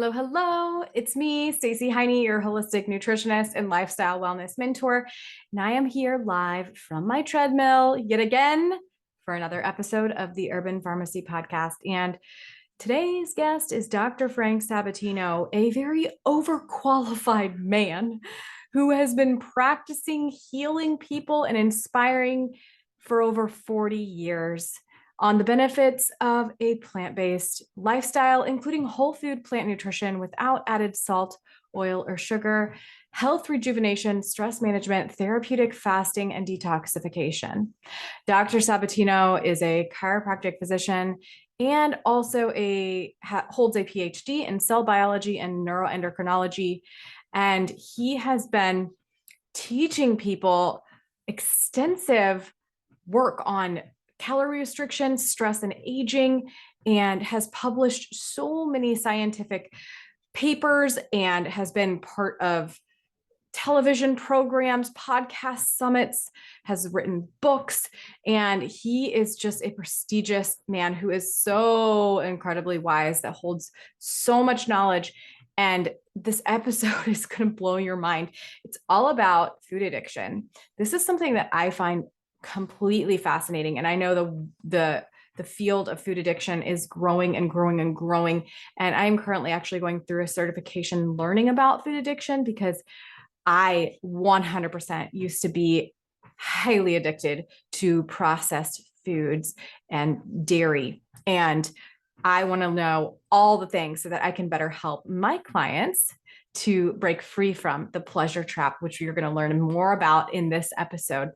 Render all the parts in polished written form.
Hello, hello. It's me, Stacey Heine, your holistic nutritionist and lifestyle wellness mentor. And I am here live from my treadmill yet again for another episode of the Urban Pharmacy Podcast. And today's guest is Dr. Frank Sabatino, a very overqualified man who has been practicing healing people and inspiring for over 40 years on the benefits of a plant-based lifestyle, including whole food plant nutrition without added salt, oil, or sugar, health rejuvenation, stress management, therapeutic fasting, and detoxification. Dr. Sabatino is a chiropractic physician and also holds a Ph.D. in cell biology and neuroendocrinology. And he has been teaching people extensive work on calorie restriction, stress and aging, and has published so many scientific papers and has been part of television programs, podcast summits, has written books, and he is just a prestigious man who is so incredibly wise, that holds so much knowledge. And this episode is going to blow your mind. It's all about food addiction. This is something that I find completely fascinating. And I know the field of food addiction is growing and growing and growing. And I'm currently actually going through a certification learning about food addiction because I 100% used to be highly addicted to processed foods and dairy. And I want to know all the things so that I can better help my clients to break free from the pleasure trap, which you're going to learn more about in this episode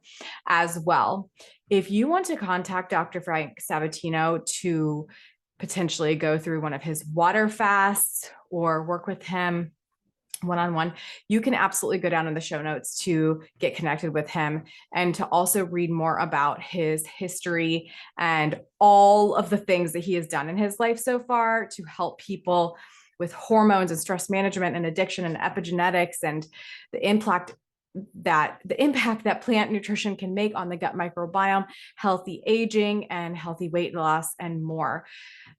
as well. If you want to contact Dr. Frank Sabatino to potentially go through one of his water fasts or work with him one-on-one, you can absolutely go down in the show notes to get connected with him and to also read more about his history and all of the things that he has done in his life so far to help people with hormones and stress management and addiction and epigenetics and the impact that plant nutrition can make on the gut microbiome, healthy aging and healthy weight loss and more.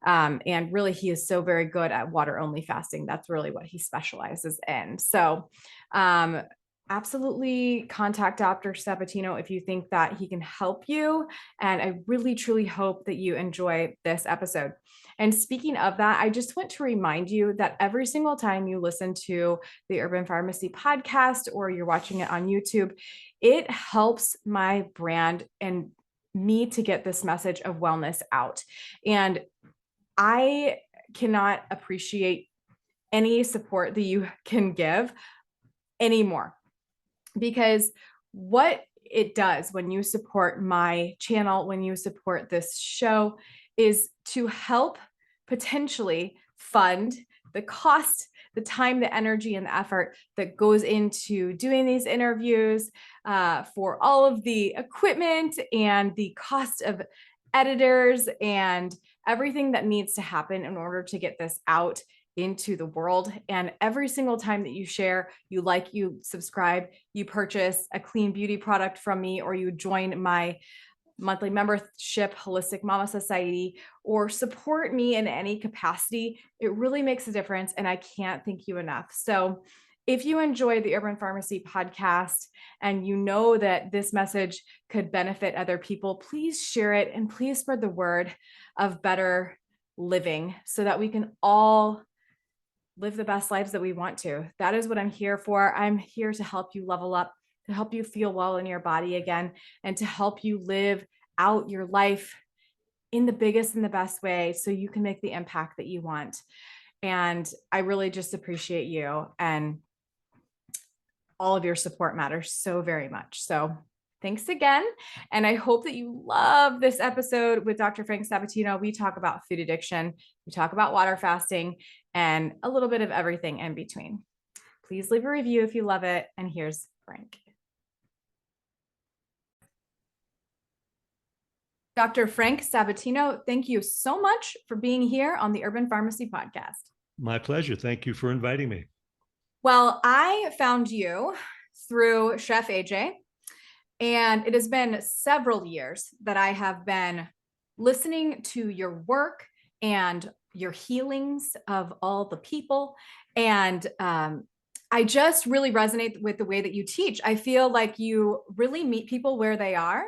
And really, he is so very good at water only fasting. That's really what he specializes in. So absolutely contact Dr. Sabatino if you think that he can help you. And I really, truly hope that you enjoy this episode. And speaking of that, I just want to remind you that every single time you listen to the Urban Pharmacy podcast or you're watching it on YouTube, it helps my brand and me to get this message of wellness out. And I cannot appreciate any support that you can give anymore, because what it does when you support my channel, when you support this show, is to help potentially fund the cost, the time, the energy, and the effort that goes into doing these interviews, for all of the equipment and the cost of editors and everything that needs to happen in order to get this out into the world. And every single time that you share, you like, you subscribe, you purchase a clean beauty product from me, or you join my monthly membership, Holistic Mama Society, or support me in any capacity, it really makes a difference. And I can't thank you enough. So if you enjoy the Urban Pharmacy podcast and you know that this message could benefit other people, please share it and please spread the word of better living so that we can all live the best lives that we want to. That is what I'm here for. I'm here to help you level up, to help you feel well in your body again, and to help you live out your life in the biggest and the best way so you can make the impact that you want. And I really just appreciate you, and all of your support matters so very much. So thanks again. And I hope that you love this episode with Dr. Frank Sabatino. We talk about food addiction, we talk about water fasting, and a little bit of everything in between. Please leave a review if you love it. And here's Frank. Dr. Frank Sabatino, thank you so much for being here on the Urban Pharmacy podcast. My pleasure. Thank you for inviting me. Well, I found you through Chef AJ, and it has been several years that I have been listening to your work and your healings of all the people. And I just really resonate with the way that you teach. I feel like you really meet people where they are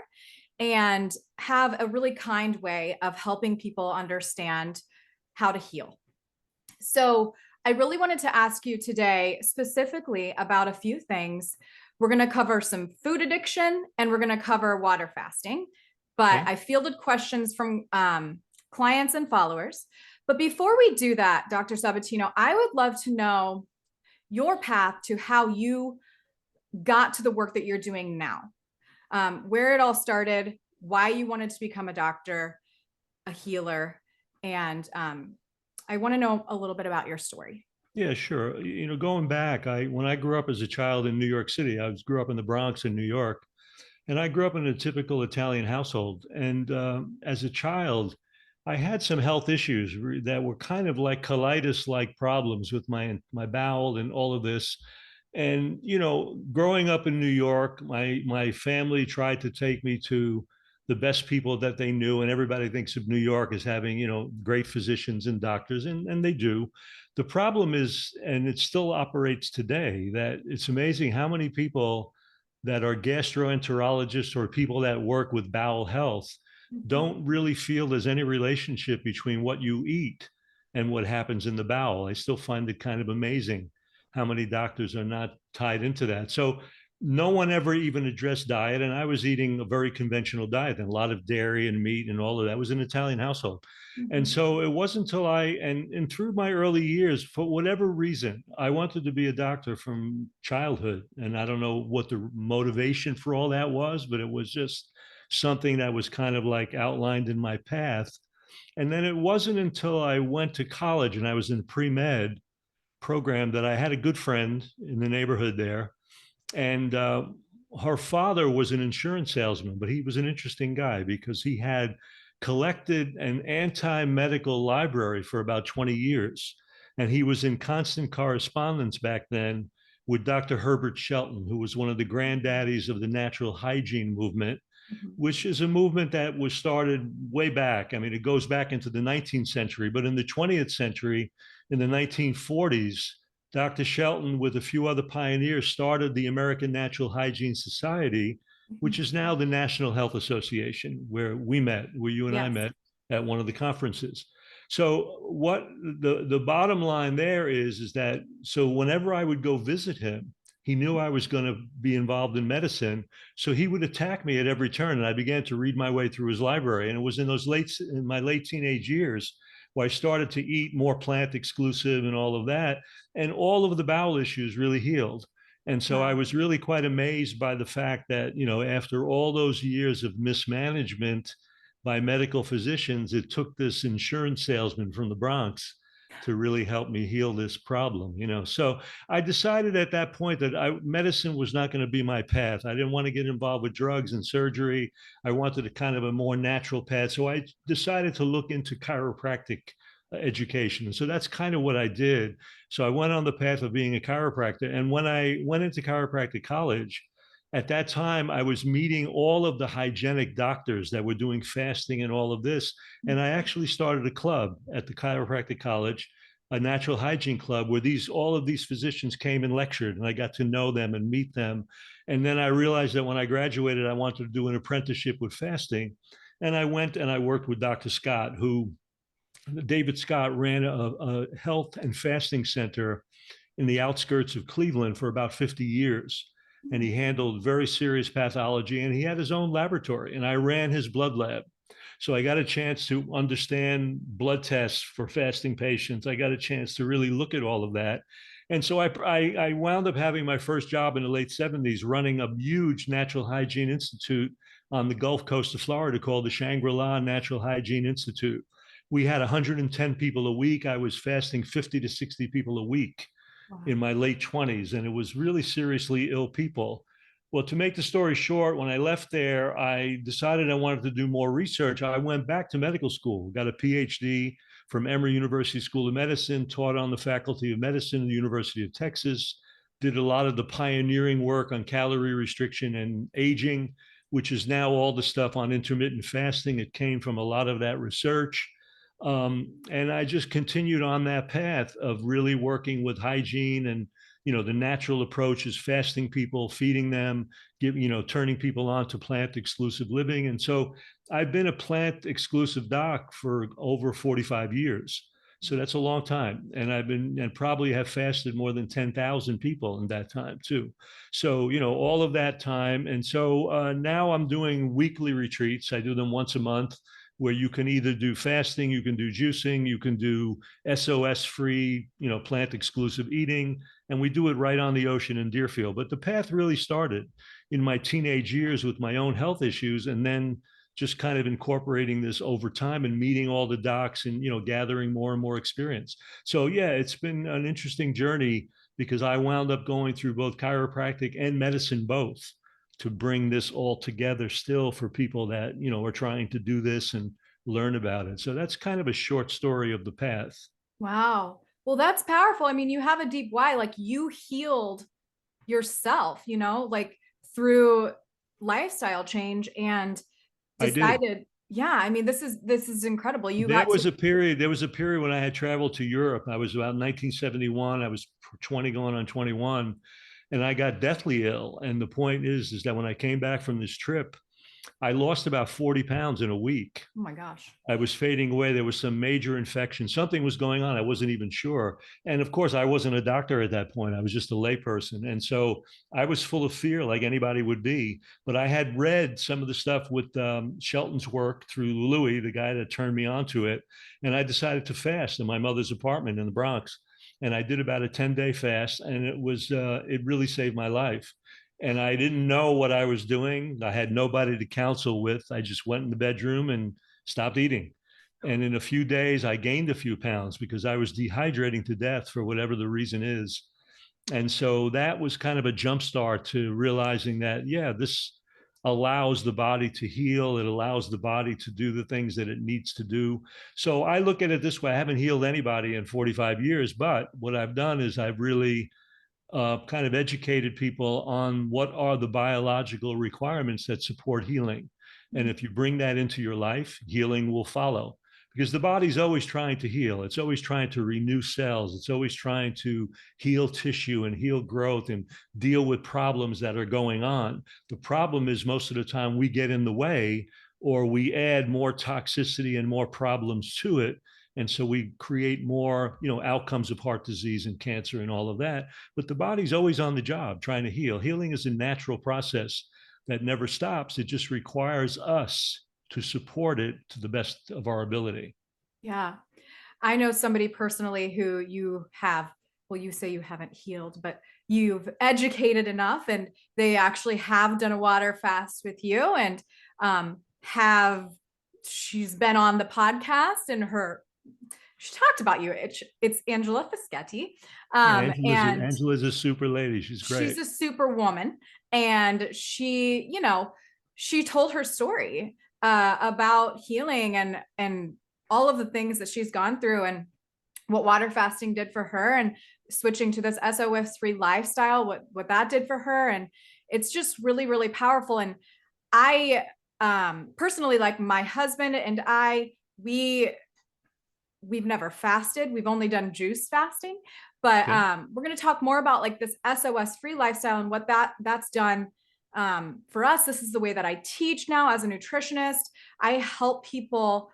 and have a really kind way of helping people understand how to heal. So I really wanted to ask you today specifically about a few things. We're going to cover some food addiction and we're going to cover water fasting. But Okay. I fielded questions from clients and followers. But before we do that, Dr. Sabatino, I would love to know your path to how you got to the work that you're doing now, where it all started, why you wanted to become a doctor, a healer, and I want to know a little bit about your story. Yeah, sure. Going back, when I grew up as a child in New York City, grew up in the Bronx in New York, and I grew up in a typical Italian household. And as a child, I had some health issues that were kind of like colitis-like problems with my bowel and all of this. And growing up in New York, my family tried to take me to the best people that they knew, and everybody thinks of New York as having great physicians and doctors, and they do. The problem is, and it still operates today, that it's amazing how many people that are gastroenterologists or people that work with bowel health don't really feel there's any relationship between what you eat and what happens in the bowel. I still find it kind of amazing how many doctors are not tied into that. So no one ever even addressed diet. And I was eating a very conventional diet and a lot of dairy and meat and all of that. It was an Italian household. And so it wasn't until and through my early years, for whatever reason, I wanted to be a doctor from childhood. And I don't know what the motivation for all that was, but it was just something that was kind of like outlined in my path. And then it wasn't until I went to college and I was in pre-med program that I had a good friend in the neighborhood there. And her father was an insurance salesman, but he was an interesting guy because he had collected an anti-medical library for about 20 years. And he was in constant correspondence back then with Dr. Herbert Shelton, who was one of the granddaddies of the natural hygiene movement, which is a movement that was started way back. I mean, it goes back into the 19th century, but in the 20th century, in the 1940s, Dr. Shelton, with a few other pioneers, started the American Natural Hygiene Society, which is now the National Health Association, where we met, where you and I Yes. met at one of the conferences. So what the bottom line there is that so whenever I would go visit him, he knew I was going to be involved in medicine, so he would attack me at every turn. And I began to read my way through his library, and it was in my late teenage years where I started to eat more plant exclusive and all of that, and all of the bowel issues really healed. And so I Wow. was really quite amazed by the fact that, after all those years of mismanagement by medical physicians, it took this insurance salesman from the Bronx to really help me heal this problem. So I decided at that point that medicine was not going to be my path. I didn't want to get involved with drugs and surgery. I wanted a kind of a more natural path. So I decided to look into chiropractic education. And so that's kind of what I did. So I went on the path of being a chiropractor. And when I went into chiropractic college, at that time, I was meeting all of the hygienic doctors that were doing fasting and all of this. And I actually started a club at the chiropractic college, a natural hygiene club, where all of these physicians came and lectured, and I got to know them and meet them. And then I realized that when I graduated, I wanted to do an apprenticeship with fasting. And I went and I worked with Dr. Scott, who David Scott ran a health and fasting center in the outskirts of Cleveland for about 50 years. And he handled very serious pathology, and he had his own laboratory, and I ran his blood lab. So I got a chance to understand blood tests for fasting patients. I got a chance to really look at all of that. And so I wound up having my first job in the late 70s running a huge natural hygiene institute on the Gulf Coast of Florida called the Shangri-La Natural Hygiene Institute. We had 110 people a week. I was fasting 50 to 60 people a week in my late 20s, and it was really seriously ill people. Well, to make the story short, when I left there, I decided I wanted to do more research. I went back to medical school, got a Ph.D. from Emory University School of Medicine, taught on the Faculty of Medicine at the University of Texas, did a lot of the pioneering work on calorie restriction and aging, which is now all the stuff on intermittent fasting. It came from a lot of that research. And I just continued on that path of really working with hygiene and, the natural approach is fasting people, feeding them, turning people on to plant exclusive living. And so I've been a plant exclusive doc for over 45 years. So that's a long time. And I've been and probably have fasted more than 10,000 people in that time too. So, all of that time. And so now I'm doing weekly retreats. I do them once a month where you can either do fasting, you can do juicing, you can do SOS free, plant exclusive eating. And we do it right on the ocean in Deerfield. But the path really started in my teenage years with my own health issues, and then just kind of incorporating this over time and meeting all the docs and, gathering more and more experience. So yeah, it's been an interesting journey because I wound up going through both chiropractic and medicine both to bring this all together still for people that, are trying to do this and learn about it. So that's kind of a short story of the path. Wow. Well, that's powerful. I mean, you have a deep why, like you healed yourself, like through lifestyle change and I did. decided, yeah, I mean, this is incredible. You There got was to, a period. There was a period when I had traveled to Europe. I was about 1971. I was 20, going on 21, and I got deathly ill. And the point is that when I came back from this trip, I lost about 40 pounds in a week. oh my gosh. I was fading away. There was some major infection. Something was going on. I wasn't even sure. And of course, I wasn't a doctor at that point. I was just a layperson. And so I was full of fear, like anybody would be. But I had read some of the stuff with Shelton's work through Louis, the guy that turned me onto it. And I decided to fast in my mother's apartment in the Bronx. And I did about a 10-day fast. And it really saved my life. And I didn't know what I was doing. I had nobody to counsel with. I just went in the bedroom and stopped eating. And in a few days, I gained a few pounds because I was dehydrating to death for whatever the reason is. And so that was kind of a jumpstart to realizing that, yeah, this allows the body to heal. It allows the body to do the things that it needs to do. So I look at it this way. I haven't healed anybody in 45 years, but what I've done is I've really kind of educated people on what are the biological requirements that support healing. And if you bring that into your life, healing will follow because the body's always trying to heal. It's always trying to renew cells. It's always trying to heal tissue and heal growth and deal with problems that are going on. The problem is most of the time we get in the way or we add more toxicity and more problems to it. And so we create more, outcomes of heart disease and cancer and all of that. But the body's always on the job trying to heal. Healing is a natural process that never stops. It just requires us to support it to the best of our ability. Yeah. I know somebody personally who you have, well, you say you haven't healed, but you've educated enough and they actually have done a water fast with you and have, she's been on the podcast and she talked about you. It's Angela Fischetti. Yeah, And Angela's a super lady. She's she's great. a super woman. And she told her story about healing and all of the things that she's gone through and what water fasting did for her and switching to this SOS free lifestyle, what that did for her. And it's just really, really powerful. And I personally, like my husband and we've never fasted. We've only done juice fasting, but Okay. we're going to talk more about like this SOS free lifestyle and what that's done for us. This is the way that I teach now as a nutritionist. I help people,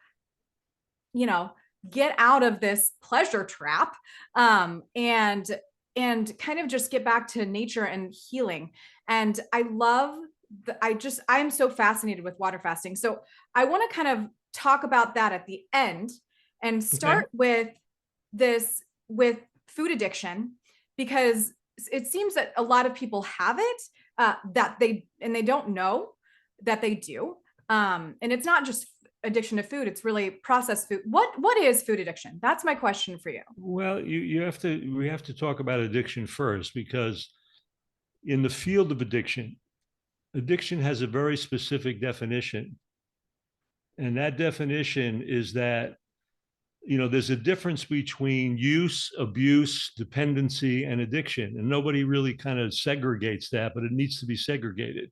get out of this pleasure trap and kind of just get back to nature and healing. And I love I'm so fascinated with water fasting. So I want to kind of talk about that at the end and Okay. start with with food addiction, because it seems that a lot of people have it, that they don't know that they do. And it's not just addiction to food, it's really processed food. What is food addiction? That's my question for you. Well, we have to talk about addiction first because in the field of addiction, addiction has a very specific definition. And that definition is that, there's a difference between use, abuse, dependency, and addiction. And nobody really kind of segregates that, but it needs to be segregated.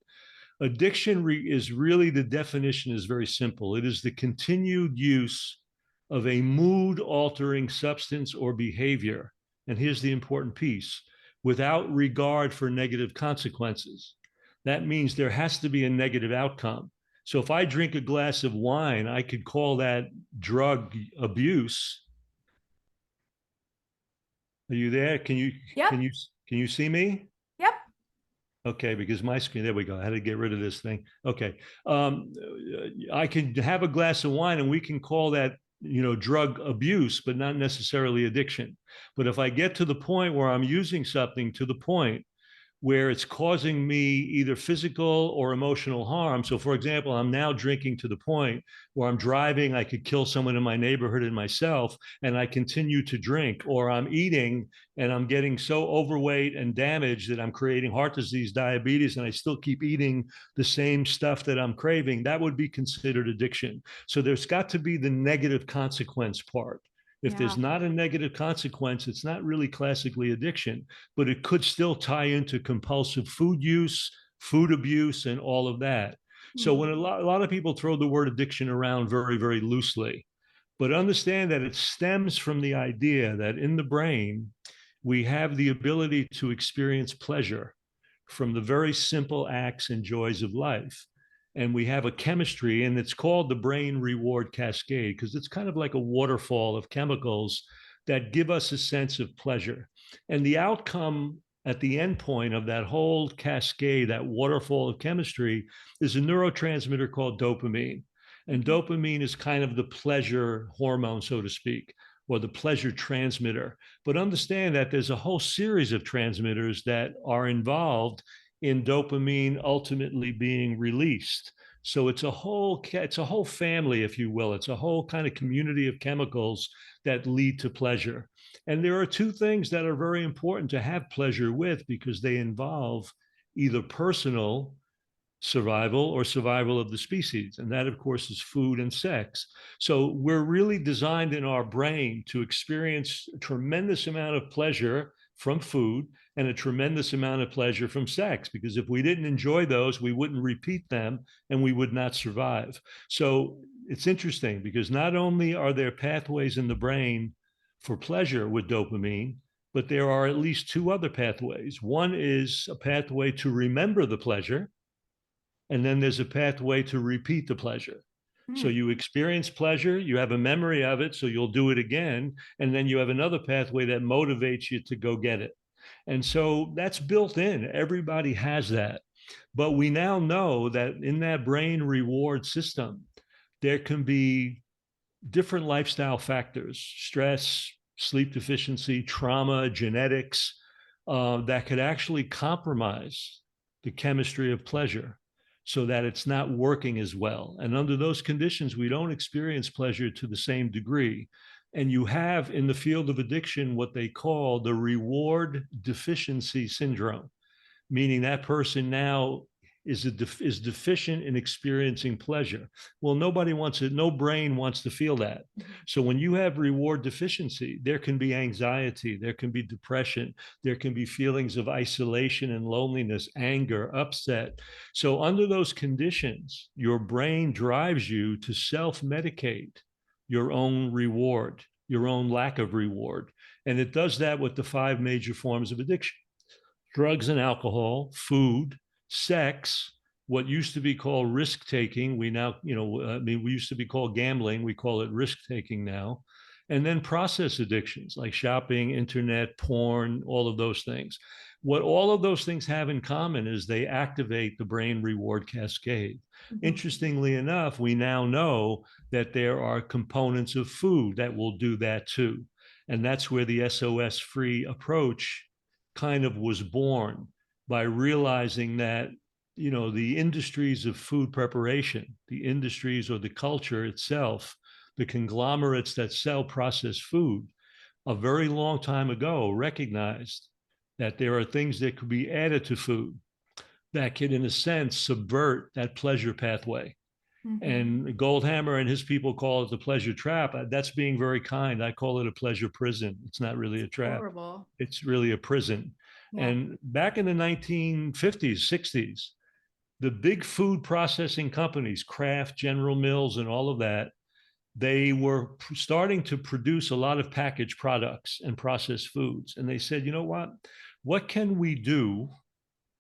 Addiction is really, the definition is very simple. It is the continued use of a mood altering substance or behavior. And here's the important piece: without regard for negative consequences. That means there has to be a negative outcome. So if I drink a glass of wine, I could call that drug abuse. Are you there? Yep. Can you see me? Yep. Okay, because my screen, there we go. I had to get rid of this thing. Okay. I can have a glass of wine and we can call that, drug abuse, but not necessarily addiction. But if I get to the point where I'm using something to the point where it's causing me either physical or emotional harm. So, for example, I'm now drinking to the point where I'm driving, I could kill someone in my neighborhood and myself, and I continue to drink, or I'm eating and I'm getting so overweight and damaged that I'm creating heart disease, diabetes, and I still keep eating the same stuff that I'm craving. That would be considered addiction. So there's got to be the negative consequence part. If Yeah. there's not a negative consequence, it's not really classically addiction, but it could still tie into compulsive food use, food abuse, and all of that. So when a lot of people throw the word addiction around very, very loosely, but understand that it stems from the idea that in the brain, we have the ability to experience pleasure from the very simple acts and joys of life. And we have a chemistry, and it's called the brain reward cascade, because it's kind of like a waterfall of chemicals that give us a sense of pleasure. And the outcome at the end point of that whole cascade, that waterfall of chemistry, is a neurotransmitter called dopamine. And dopamine is kind of the pleasure hormone, so to speak, or the pleasure transmitter. But understand that there's a whole series of transmitters that are involved in dopamine ultimately being released. So it's a whole family, if you will. It's a whole kind of community of chemicals that lead to pleasure. And there are two things that are very important to have pleasure with, because they involve either personal survival or survival of the species. And that, of course, is food and sex. So we're really designed in our brain to experience a tremendous amount of pleasure from food and a tremendous amount of pleasure from sex, because if we didn't enjoy those, we wouldn't repeat them and we would not survive. So it's interesting, because not only are there pathways in the brain for pleasure with dopamine, but there are at least two other pathways. One is a pathway to remember the pleasure, and then there's a pathway to repeat the pleasure. So you experience pleasure, you have a memory of it, so you'll do it again. And then you have another pathway that motivates you to go get it. And so that's built in. Everybody has that. But we now know that in that brain reward system, there can be different lifestyle factors: stress, sleep deficiency, trauma, genetics, that could actually compromise the chemistry of pleasure, so that it's not working as well. And under those conditions, we don't experience pleasure to the same degree. And you have in the field of addiction what they call the reward deficiency syndrome, meaning that person now is deficient in experiencing pleasure. Well, nobody wants it. No brain wants to feel that. So when you have reward deficiency, there can be anxiety, there can be depression, there can be feelings of isolation and loneliness, anger, upset. So under those conditions, your brain drives you to self-medicate your own reward, your own lack of reward. And it does that with the 5 major forms of addiction: drugs and alcohol, food, sex, what used to be called risk taking. We now, we used to be called gambling. We call it risk taking now. And then process addictions like shopping, internet, porn, all of those things. What all of those things have in common is they activate the brain reward cascade. Interestingly enough, we now know that there are components of food that will do that too. And that's where the SOS free approach kind of was born, by realizing that the industries of food preparation, the industries or the culture itself, the conglomerates that sell processed food, a very long time ago recognized that there are things that could be added to food that can, in a sense, subvert that pleasure pathway. And Goldhammer and his people call it the pleasure trap. That's being very kind. I call it a pleasure prison. It's not really a trap. Horrible. It's really a prison. Yeah. And back in the 1950s, 60s, the big food processing companies, Kraft, General Mills, and all of that, they were starting to produce a lot of packaged products and processed foods. And they said, you know what? What can we do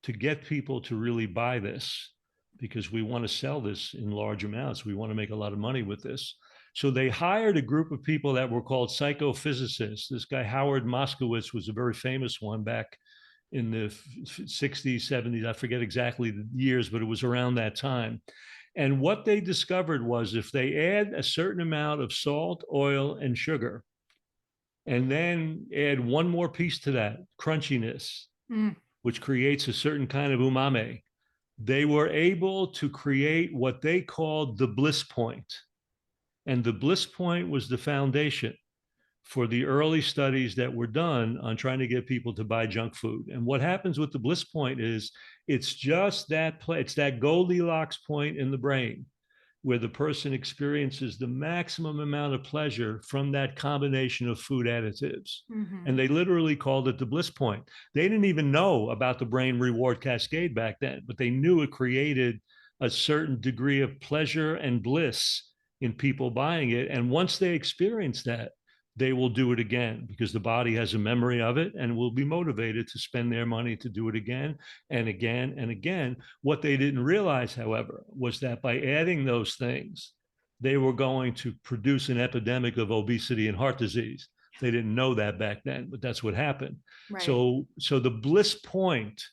to get people to really buy this? Because we want to sell this in large amounts. We want to make a lot of money with this. So they hired a group of people that were called psychophysicists. This guy, Howard Moskowitz, was a very famous one back in the 60s, 70s. I forget exactly the years, but it was around that time. And what they discovered was if they add a certain amount of salt, oil, and sugar, and then add one more piece to that, crunchiness, which creates a certain kind of umami, they were able to create what they called the bliss point. And the bliss point was the foundation for the early studies that were done on trying to get people to buy junk food. And what happens with the bliss point is it's just that it's that Goldilocks point in the brain where the person experiences the maximum amount of pleasure from that combination of food additives. Mm-hmm. And they literally called it the bliss point. They didn't even know about the brain reward cascade back then, but they knew it created a certain degree of pleasure and bliss in people buying it. And once they experience that, they will do it again because the body has a memory of it and will be motivated to spend their money to do it again and again and again. What they didn't realize, however, was that by adding those things, they were going to produce an epidemic of obesity and heart disease. They didn't know that back then, but that's what happened. Right. So the bliss point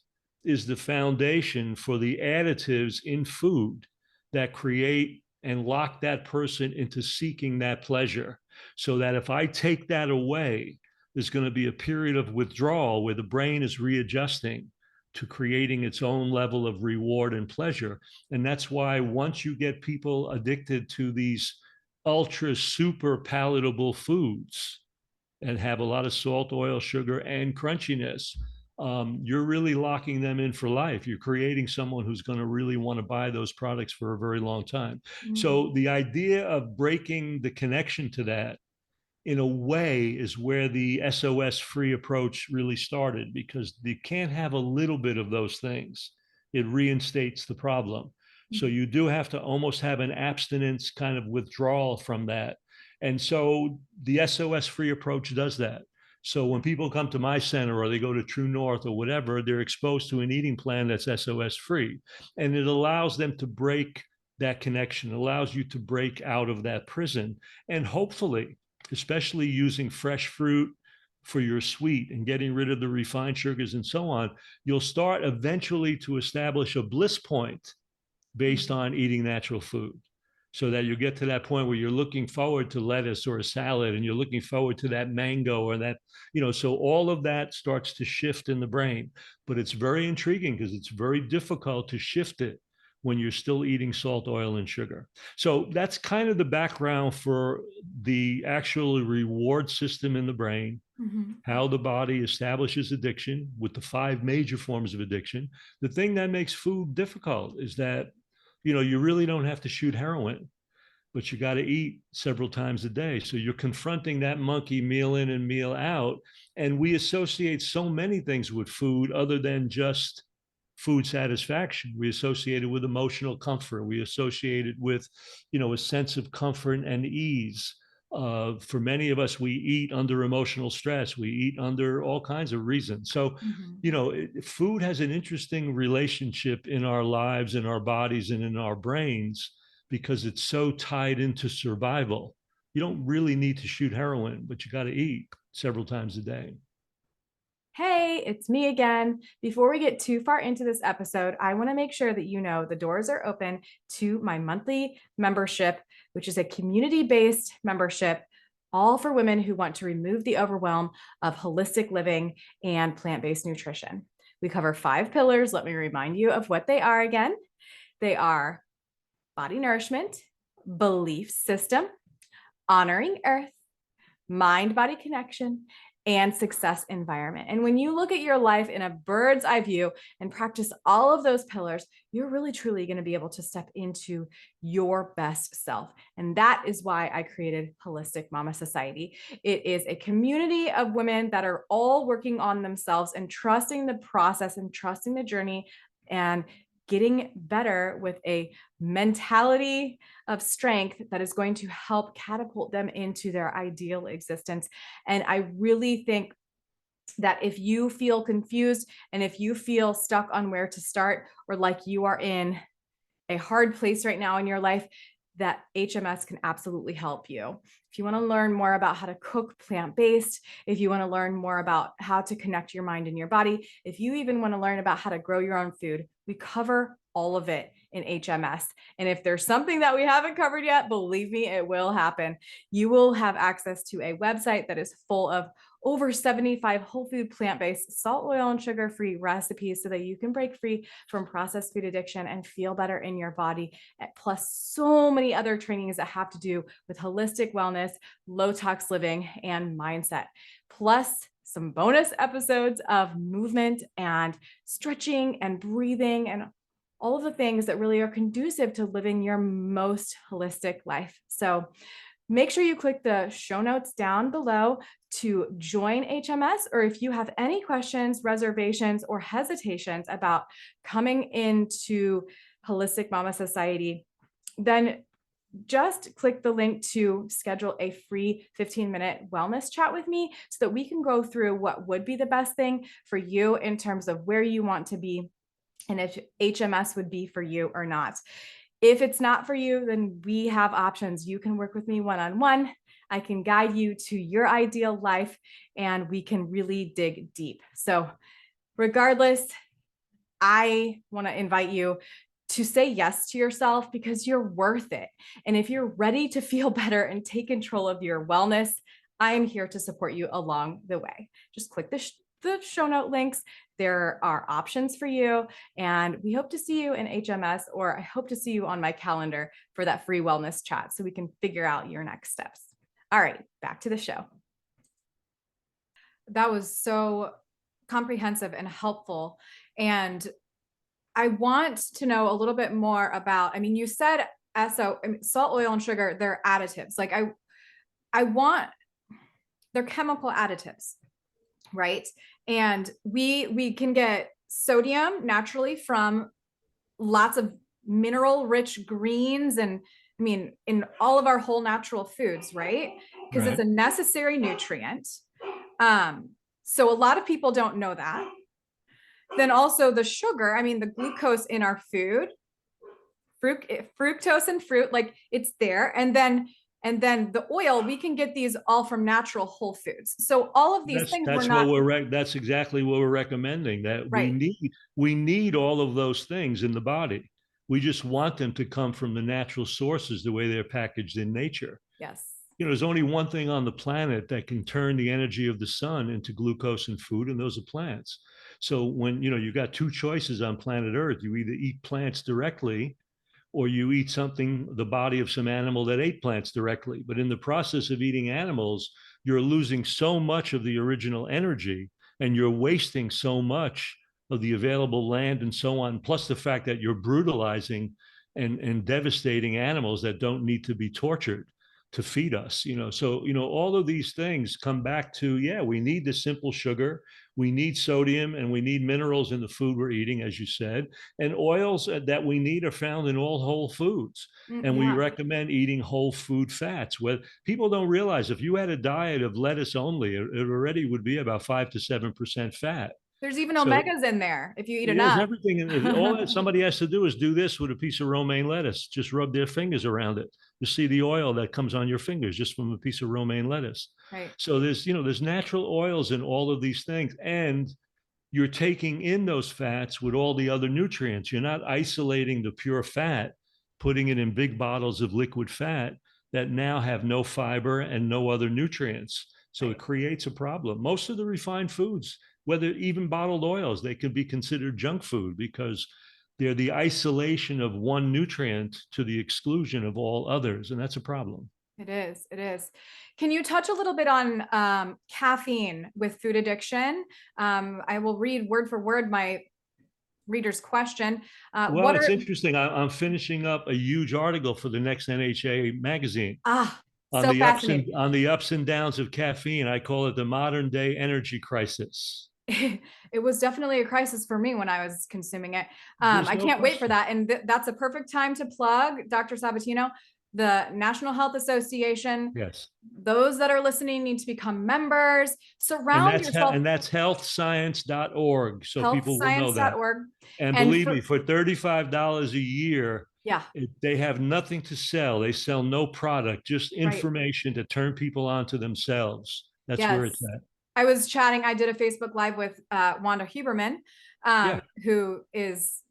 is the foundation for the additives in food that create and lock that person into seeking that pleasure. So that if I take that away, there's going to be a period of withdrawal where the brain is readjusting to creating its own level of reward and pleasure. And that's why once you get people addicted to these ultra super palatable foods and have a lot of salt, oil, sugar, and crunchiness, you're really locking them in for life. You're creating someone who's going to really want to buy those products for a very long time. Mm-hmm. So the idea of breaking the connection to that in a way is where the SOS free approach really started, because you can't have a little bit of those things. It reinstates the problem. Mm-hmm. So you do have to almost have an abstinence kind of withdrawal from that. And so the SOS free approach does that. So when people come to my center or they go to True North or whatever, they're exposed to an eating plan that's SOS free. And it allows them to break that connection, allows you to break out of that prison. And hopefully, especially using fresh fruit for your sweet and getting rid of the refined sugars and so on, you'll start eventually to establish a bliss point based on eating natural food. So that you get to that point where you're looking forward to lettuce or a salad and you're looking forward to that mango or that, so all of that starts to shift in the brain. But it's very intriguing because it's very difficult to shift it when you're still eating salt, oil, and sugar. So that's kind of the background for the actual reward system in the brain, mm-hmm. how the body establishes addiction with the 5 major forms of addiction. The thing that makes food difficult is that you really don't have to shoot heroin, but you got to eat several times a day. So you're confronting that monkey meal in and meal out. And we associate so many things with food other than just food satisfaction. We associate it with emotional comfort. We associate it with, a sense of comfort and ease. For many of us, we eat under emotional stress. We eat under all kinds of reasons. So, mm-hmm. Food has an interesting relationship in our lives, in our bodies, and in our brains because it's so tied into survival. You don't really need to shoot heroin, but you got to eat several times a day. Hey, it's me again. Before we get too far into this episode, I want to make sure that the doors are open to my monthly membership, which is a community-based membership, all for women who want to remove the overwhelm of holistic living and plant-based nutrition. We cover 5 pillars. Let me remind you of what they are again. They are body nourishment, belief system, honoring earth, mind-body connection, and success environment. And when you look at your life in a bird's eye view and practice all of those pillars, you're really truly going to be able to step into your best self. And that is why I created Holistic Mama Society. It is a community of women that are all working on themselves and trusting the process and trusting the journey and getting better with a mentality of strength that is going to help catapult them into their ideal existence. And I really think that if you feel confused and if you feel stuck on where to start, or like you are in a hard place right now in your life, that HMS can absolutely help you. If you want to learn more about how to cook plant-based, if you want to learn more about how to connect your mind and your body, if you even want to learn about how to grow your own food, we cover all of it in HMS. And if there's something that we haven't covered yet, believe me, it will happen. You will have access to a website that is full of over 75 whole food, plant-based, salt, oil, and sugar-free recipes so that you can break free from processed food addiction and feel better in your body. Plus so many other trainings that have to do with holistic wellness, low tox living, and mindset. Plus some bonus episodes of movement and stretching and breathing and all of the things that really are conducive to living your most holistic life. So make sure you click the show notes down below to join HMS, or if you have any questions, reservations, or hesitations about coming into Holistic Mama Society, then just click the link to schedule a free 15-minute wellness chat with me so that we can go through what would be the best thing for you in terms of where you want to be and if HMS would be for you or not. If it's not for you, then we have options. You can work with me one-on-one. I can guide you to your ideal life, and we can really dig deep. So regardless, I want to invite you to say yes to yourself because you're worth it. And if you're ready to feel better and take control of your wellness, I am here to support you along the way. Just click the show note links. There are options for you, and we hope to see you in HMS, or I hope to see you on my calendar for that free wellness chat so we can figure out your next steps. All right, back to the show. That was so comprehensive and helpful. And I want to know a little bit more about, I mean, you said salt, oil, and sugar, they're additives. Like I want, they're chemical additives, right? And we can get sodium naturally from lots of mineral rich greens, and I mean in all of our whole natural foods, right? Because it's a necessary nutrient. So a lot of people don't know that. Then also the sugar, I mean the glucose in our food, fructose and fruit, like it's there. And then the oil, we can get these all from natural whole foods. So all of these things that's we're not. That's exactly what we're recommending, that Right. we need all of those things in the body. We just want them to come from the natural sources, the way they're packaged in nature. Yes. You know, there's only one thing on the planet that can turn the energy of the sun into glucose and food, and those are plants. So when, you know, you've got two choices on planet Earth, you either eat plants directly or you eat something, the body of some animal that ate plants directly. But in the process of eating animals, you're losing so much of the original energy, and you're wasting so much of the available land and so on. Plus the fact that you're brutalizing and devastating animals that don't need to be tortured to feed us, you know. So, you know, all of these things come back to, yeah, we need the simple sugar, we need sodium, and we need minerals in the food we're eating, as you said. And oils that we need are found in all whole foods. And we Yeah. recommend eating whole food fats. Where people don't realize, if you had a diet of lettuce only, it already would be about 5 to 7% fat. There's even So omegas in there if you eat there's enough. everything. And all that somebody has to do is do this with a piece of romaine lettuce. Just rub their fingers around it. You see the oil that comes on your fingers just from a piece of romaine lettuce. Right. So there's, you know, there's natural oils in all of these things. And you're taking in those fats with all the other nutrients. You're not isolating the pure fat, putting it in big bottles of liquid fat that now have no fiber and no other nutrients. So Right. it creates a problem. Most of the refined foods, whether even bottled oils, they can be considered junk food because they're the isolation of one nutrient to the exclusion of all others. And that's a problem. It is. It is. Can you touch a little bit on caffeine with food addiction? I will read word for word my reader's question. Well, it's interesting. I'm finishing up a huge article for the next NHA magazine on So the fascinating. ups and downs of caffeine. I call it the modern day energy crisis. it was definitely a crisis for me when I was consuming it. There's I no can't wait for question. that. And that's a perfect time to plug Dr. Sabatino, the National Health Association. Yes. Those that are listening need to become members. And Surround yourself, that's healthscience.org. So people will know that. healthscience.org. And And believe for, me, for $35 a year, yeah, they have nothing to sell. They sell no product, just right. information to turn people on to themselves. That's where it's Yes. at. I was chatting, I did a Facebook Live with Wanda Huberman, Yeah. who is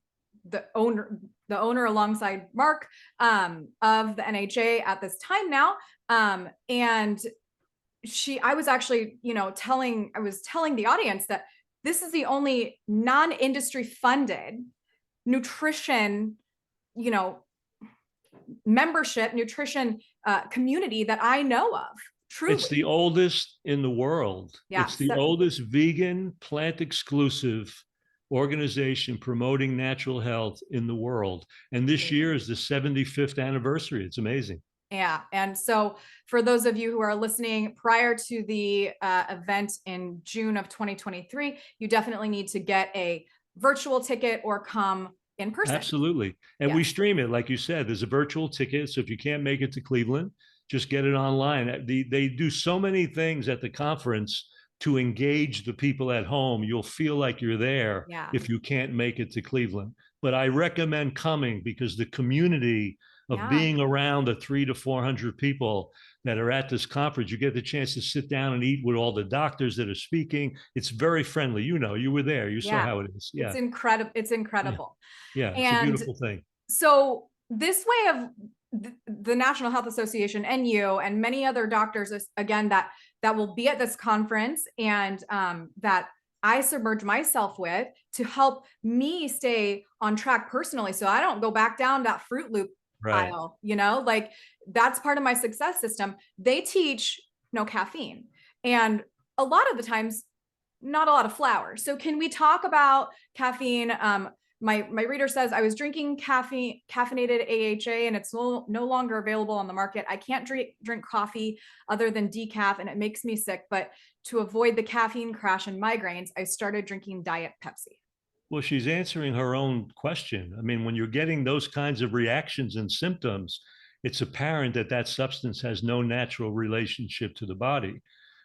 the owner alongside Mark of the NHA at this time now. And I was actually, I was telling the audience that this is the only non-industry funded nutrition, you know, membership, nutrition community that I know of. It's the Truly. oldest in the world. Yeah. It's the oldest vegan, plant exclusive organization promoting natural health in the world. And this year is the 75th anniversary. It's amazing. Yeah. And so for those of you who are listening prior to the event in June of 2023, you definitely need to get a virtual ticket or come in person. Absolutely. And we stream it. Like you said, there's a virtual ticket. So if you can't make it to Cleveland, just get it online. They do so many things at the conference to engage the people at home. You'll feel like you're there if you can't make it to Cleveland. But I recommend coming because the community of being around the 300 to 400 people that are at this conference, you get the chance to sit down and eat with all the doctors that are speaking. It's very friendly. You were there. You saw how it is. Yeah. It's incredible. It's incredible. Yeah, it's a beautiful thing. So this way of the National Health Association and you and many other doctors, again, that will be at this conference and that I submerge myself with to help me stay on track personally. So I don't go back down that Fruit Loop aisle, like that's part of my success system. They teach no caffeine and a lot of the times, not a lot of flour. So can we talk about caffeine? My reader says I was drinking caffeinated AHA and it's no longer available on the market. I can't drink coffee other than decaf and it makes me sick. But to avoid the caffeine crash and migraines, I started drinking Diet Pepsi. Well, she's answering her own question. I mean, when you're getting those kinds of reactions and symptoms, it's apparent that that substance has no natural relationship to the body.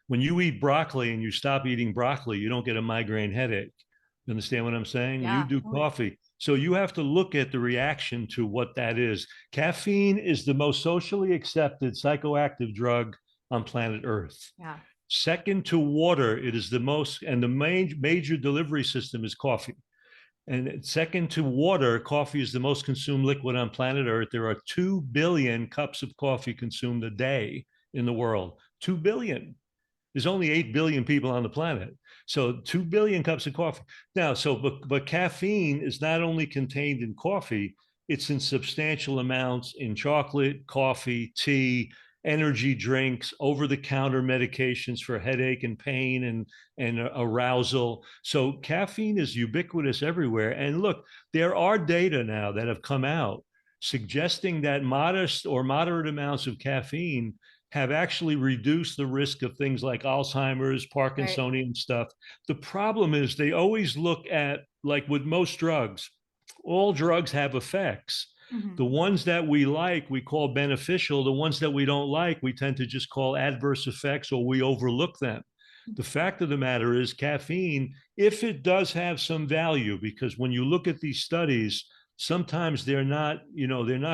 When you eat broccoli and you stop eating broccoli, you don't get a migraine headache. You understand what I'm saying? Yeah, you do coffee. So you have to look at the reaction to what that is. Caffeine is the most socially accepted psychoactive drug on planet Earth. Yeah. Second to water, it is the most, and the major delivery system is coffee. And second to water, coffee is the most consumed liquid on planet Earth. There are 2 billion cups of coffee consumed a day in the world. 2 billion. There's only 8 billion people on the planet. So 2 billion cups of coffee. Now, but caffeine is not only contained in coffee, it's in substantial amounts in chocolate, coffee, tea, energy drinks, over-the-counter medications for headache and pain and arousal. So caffeine is ubiquitous everywhere. And look, there are data now that have come out suggesting that modest or moderate amounts of caffeine have actually reduced the risk of things like Alzheimer's, Parkinsonian stuff. The problem is they always look at, like with most drugs, all drugs have effects. Mm-hmm. The ones that we like, we call beneficial. The ones that we don't like, we tend to just call adverse effects or we overlook them. The fact of the matter is caffeine, if it does have some value, because when you look at these studies, sometimes they're not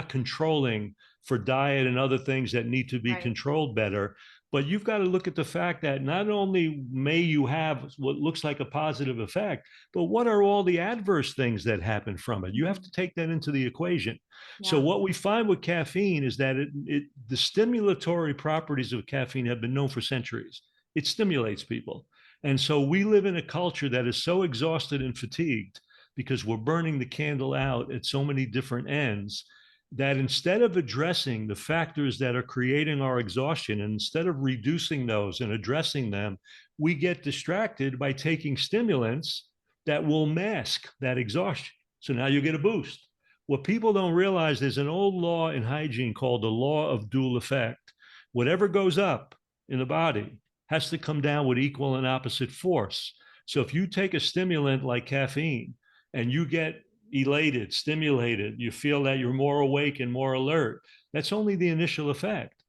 controlling for diet and other things that need to be controlled better. But you've got to look at the fact that not only may you have what looks like a positive effect, but what are all the adverse things that happen from it? You have to take that into the equation. Yeah. So what we find with caffeine is that the stimulatory properties of caffeine have been known for centuries. It stimulates people. And so we live in a culture that is so exhausted and fatigued because we're burning the candle out at so many different ends that instead of addressing the factors that are creating our exhaustion, and instead of reducing those and addressing them, we get distracted by taking stimulants that will mask that exhaustion. So now you get a boost. What people don't realize, there's an old law in hygiene called the law of dual effect. Whatever goes up in the body has to come down with equal and opposite force. So if you take a stimulant like caffeine and you get elated, stimulated, you feel that you're more awake and more alert, that's only the initial effect.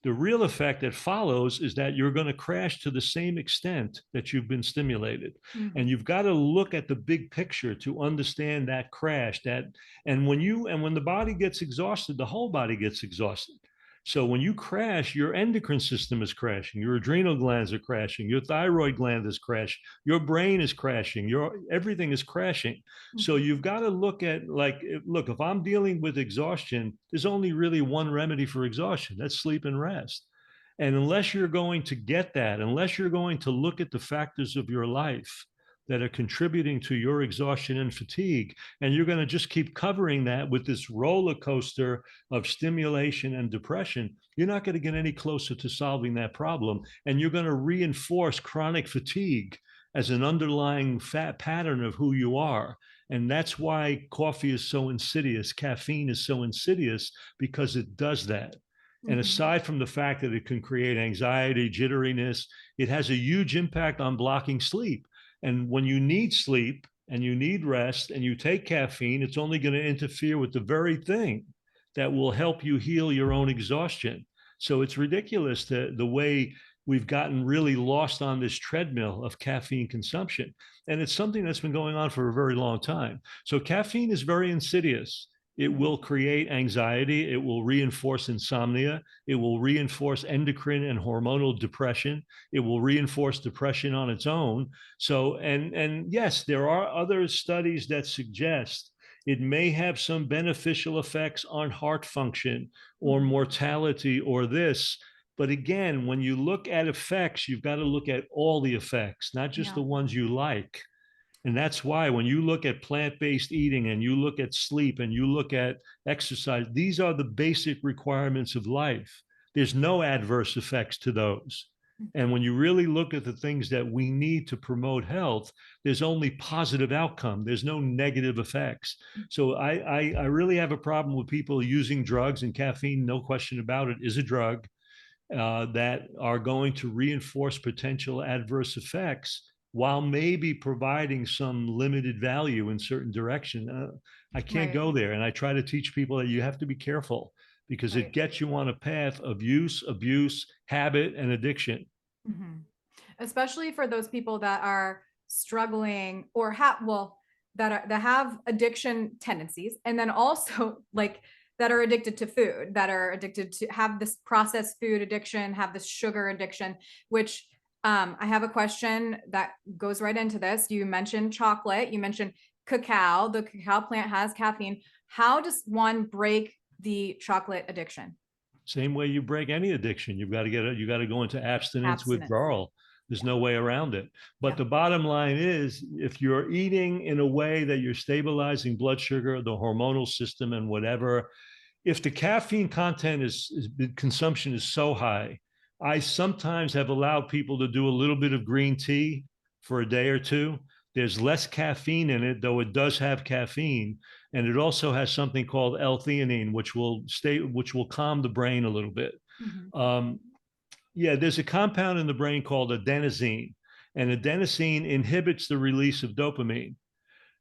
The real effect that follows is that you're going to crash to the same extent that you've been stimulated. Mhm. And you've got to look at the big picture to understand that crash, that when the body gets exhausted, the whole body gets exhausted. So when you crash, your endocrine system is crashing, your adrenal glands are crashing, your thyroid gland is crashing, your brain is crashing, your everything is crashing. So Mhm. you've got to look at, like, look, if I'm dealing with exhaustion, there's only really one remedy for exhaustion. That's sleep and rest. And unless you're going to get that, unless you're going to look at the factors of your life that are contributing to your exhaustion and fatigue, and you're going to just keep covering that with this roller coaster of stimulation and depression, you're not going to get any closer to solving that problem. And you're going to reinforce chronic fatigue as an underlying fat pattern of who you are. And that's why coffee is so insidious. Caffeine is so insidious because it does that. And Mhm. aside from the fact that it can create anxiety, jitteriness, it has a huge impact on blocking sleep. And when you need sleep and you need rest and you take caffeine, it's only going to interfere with the very thing that will help you heal your own exhaustion. So it's ridiculous the way we've gotten really lost on this treadmill of caffeine consumption. And it's something that's been going on for a very long time. So caffeine is very insidious. It will create anxiety. It will reinforce insomnia. It will reinforce endocrine and hormonal depression. It will reinforce depression on its own. So, and yes, there are other studies that suggest it may have some beneficial effects on heart function or Mhm. mortality or this. But again, when you look at effects, you've got to look at all the effects, not just Yeah. the ones you like. And that's why when you look at plant-based eating and you look at sleep and you look at exercise, these are the basic requirements of life. There's no adverse effects to those. And when you really look at the things that we need to promote health, there's only positive outcome. There's no negative effects. So I really have a problem with people using drugs, and caffeine, no question about it, is a drug that are going to reinforce potential adverse effects while maybe providing some limited value in certain direction. I can't Right. go there. And I try to teach people that you have to be careful because it Right. gets you on a path of use, abuse, habit, and addiction. Mhm. Especially for those people that are struggling or have, well, that have addiction tendencies, and then also like that are addicted to food, that are addicted to have this processed food addiction, have this sugar addiction, which I have a question that goes right into this. You mentioned chocolate, you mentioned cacao. The cacao plant has caffeine. How does one break the chocolate addiction? Same way you break any addiction. You got to go into abstinence Abstinence. withdrawal. There's Yeah. no way around it. But Yeah. the bottom line is if you're eating in a way that you're stabilizing blood sugar, the hormonal system, and whatever, if the caffeine content is consumption is so high, I sometimes have allowed people to do a little bit of green tea for a day or two. There's less caffeine in it, though it does have caffeine, and it also has something called L-theanine, which will calm the brain a little bit. Mhm. Um, yeah, there's a compound in the brain called adenosine, and adenosine inhibits the release of dopamine.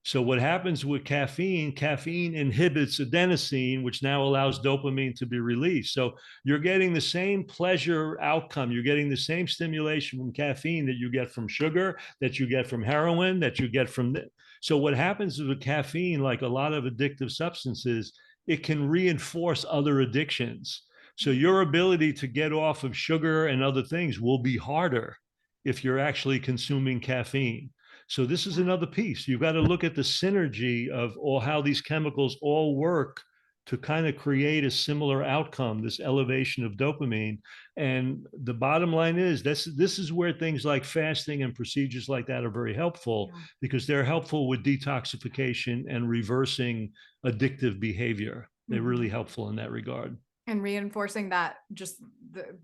So what happens with caffeine? Caffeine inhibits adenosine, which now allows dopamine to be released. So you're getting the same pleasure outcome. You're getting the same stimulation from caffeine that you get from sugar, that you get from heroin, that you get from. So what happens with caffeine, like a lot of addictive substances, it can reinforce other addictions. So your ability to get off of sugar and other things will be harder if you're actually consuming caffeine. So this is Yeah. another piece. You've got to look at the synergy of all how these chemicals all work to kind of create a similar outcome, this elevation of dopamine. And the bottom line is this is where things like fasting and procedures like that are very helpful Yeah. because they're helpful with detoxification and reversing addictive behavior. They're really Mhm. helpful in that regard. And reinforcing that, just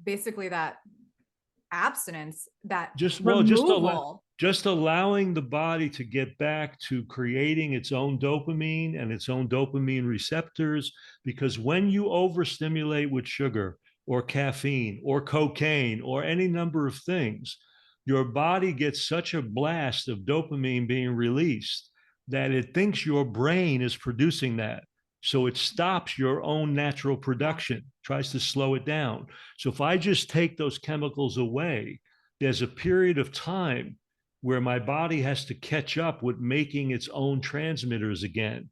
basically that abstinence, that just well removal. just allowing the body to get back to creating its own dopamine and its own dopamine receptors, because when you overstimulate with sugar or caffeine or cocaine or any number of things, your body gets such a blast of dopamine being released that it thinks your brain is producing that. So it stops your own natural production, tries to slow it down. So if I just take those chemicals away, there's a period of time where my body has to catch up with making its own transmitters again.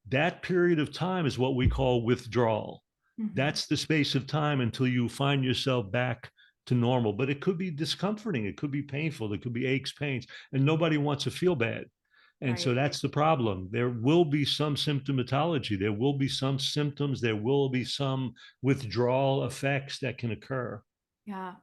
That period of time is what we call withdrawal. Mhm. That's the space of time until you find yourself back to normal. But it could be discomforting, it could be painful, it could be aches, pains, and nobody wants to feel bad. And so Right. that's the problem. There will be some symptomatology, there will be some symptoms, there will be some withdrawal effects that can occur. Yeah.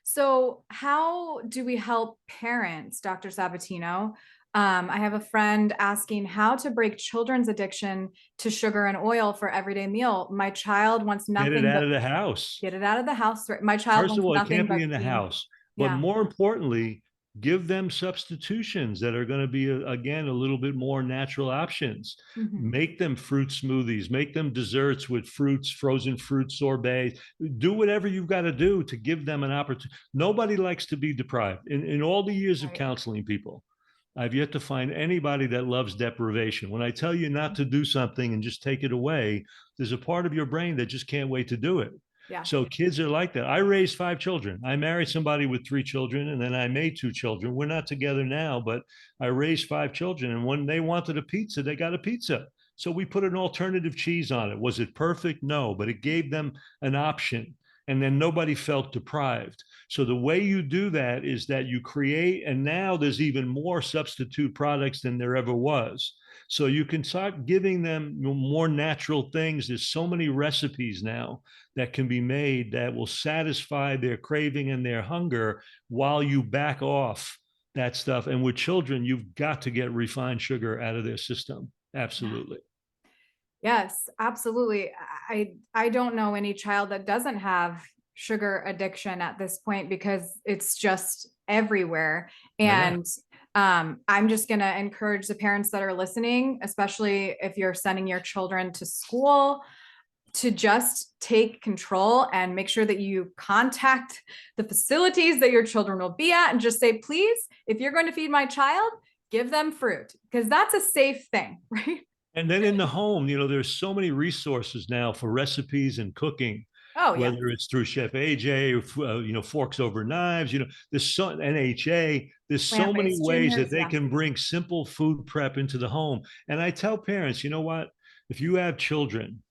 So, how do we help parents, Dr. Sabatino? I have a friend asking how to break children's addiction to sugar and oil for everyday meal. My child wants Get it nothing out but of the house. get it out of the house. My child First of wants all, it nothing can't be but in the clean. house. But Yeah. more importantly, give them substitutions that are going to be, again, a little bit more natural options. Mhm. Make them fruit smoothies, make them desserts with fruits, frozen fruit sorbets. Do whatever you've got to do to give them an opportunity. Nobody likes to be deprived. In all the years of Right. counseling people, I've yet to find anybody that loves deprivation. When I tell you not to do something and just take it away, there's a part of your brain that just can't wait to do it. Yeah. So kids are like that. I raised 5 children. I married somebody with 3 children, and then I made 2 children. We're not together now, but I raised 5 children. And when they wanted a pizza, they got a pizza. So we put an alternative cheese on it. Was it perfect? No, but it gave them an option. And then nobody felt deprived. So the way you do that is that you create, and now there's even more substitute products than there ever was. So you can start giving them more natural things. There's so many recipes now that can be made that will satisfy their craving and their hunger while you back off that stuff. And with children, you've got to get refined sugar out of their system. Yeah. Absolutely. Yes, absolutely. I don't know any child that doesn't have sugar addiction at this point because it's just everywhere. Yeah. And I'm just going to encourage the parents that are listening, especially if you're sending your children to school, to just take control and make sure that you contact the facilities that your children will be at and just say, please, if you're going to feed my child, give them fruit because that's a safe thing, right? And then in the home, there's so many resources now for recipes and cooking, Oh, yeah. whether it's through Chef AJ or Forks Over Knives. There's so NHA. There's so many Plant-based ways that juniors. they Yeah. can bring simple food prep into the home. And I tell parents, you know what? If you have children,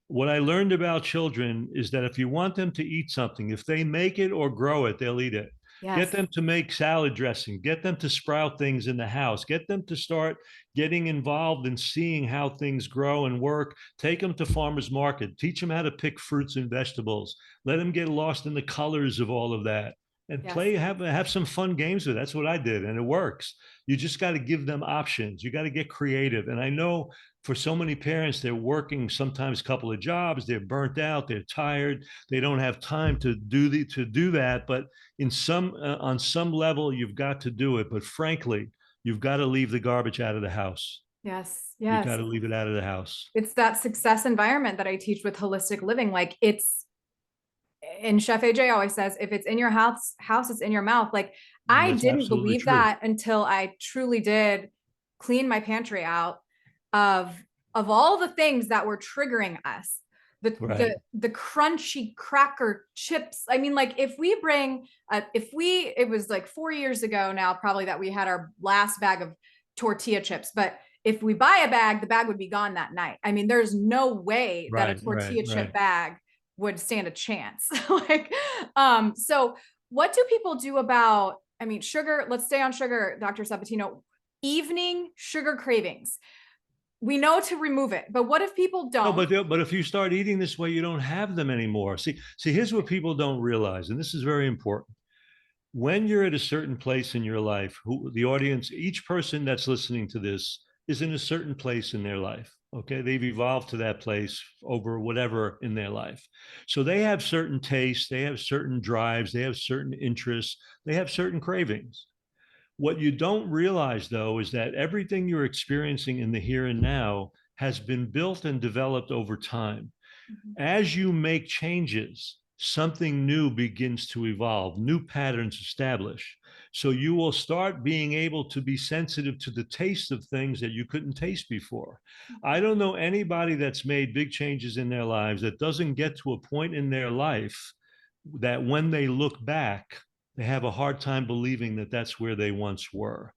what I learned about children is that if you want them to eat something, if they make it or grow it, they'll eat it. Get Yes. them to make salad dressing, get them to sprout things in the house, get them to start getting involved in seeing how things grow and work. Take them to farmers market, teach them how to pick fruits and vegetables, let them get lost in the colors of all of that and Yes. play, have some fun games with it. That's what I did, and it works. You just got to give them options. You got to get creative. And I know for so many parents, they're working sometimes a couple of jobs, they're burnt out, they're tired, they don't have time to do that. But on some level, you've got to do it. But frankly, you've got to leave the garbage out of the house. Yes. You got Yes. to leave it out of the house. It's that success environment that I teach with holistic living. Like it's, and Chef AJ always says, if it's in your house, it's in your mouth. Like And I that's didn't absolutely believe true. that until I truly did clean my pantry out of all the things that were triggering us. Right. The crunchy cracker chips. I mean, like if we bring it was like 4 years ago now, probably that we had our last bag of tortilla chips, but if we buy a bag, the bag would be gone that night. I mean, there's no way that a Right. Right. tortilla chip Right. bag would stand a chance. Like, so what do people do about, I mean, sugar, let's stay on sugar, Dr. Sabatino, evening sugar cravings. We know to remove it, but what if people No, don't? but if you start eating this way, you don't have them anymore. See, here's what people don't realize, and this is very important. When you're at a certain place in your life, the audience, each person that's listening to this is in a certain place in their life. Okay. They've evolved to that place over whatever in their life. So they have certain tastes, they have certain drives, they have certain interests, they have certain cravings. What you don't realize, though, is that everything you're experiencing in the here and now has been built and developed over time. Mhm. As you make changes, something new begins to evolve, new patterns establish. So you will start being able to be sensitive to the taste of things that you couldn't taste before. I don't know anybody that's made big changes in their lives that doesn't get to a point in their life that when they look back, they have a hard time believing that that's where they once were,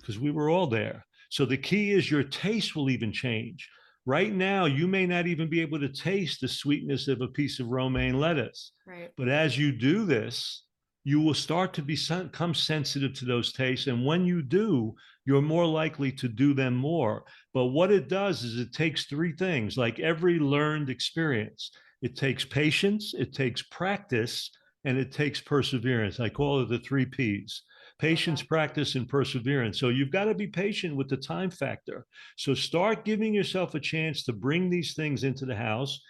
because we were all there. So the key is your taste will even change. Right now, you may not even be able to taste the sweetness of a piece of romaine lettuce. Right. But as you do this, you will start to become sensitive to those tastes. And when you do, you're more likely to do them more. But what it does is it takes three things, like every learned experience. It takes patience, it takes practice, and it takes perseverance. I call it the three P's: patience, practice, and perseverance. So you've got to be patient with the time factor. So start giving yourself a chance to bring these things into the house,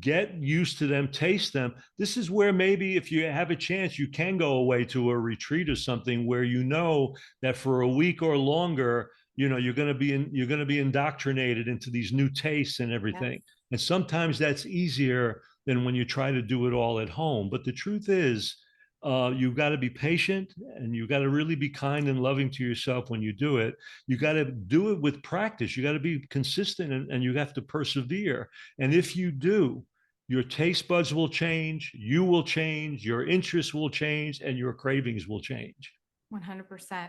get used to them, taste them. This is where maybe if you have a chance, you can go away to a retreat or something where you know that for a week or longer, you're going to be indoctrinated into these new tastes and everything. Yes. And sometimes that's easier than when you try to do it all at home. But the truth is, you've got to be patient, and you've got to really be kind and loving to yourself when you do it. You got to do it with practice. You got to be consistent, and you have to persevere. And if you do, your taste buds will change, you will change, your interests will change, and your cravings will change. 100%.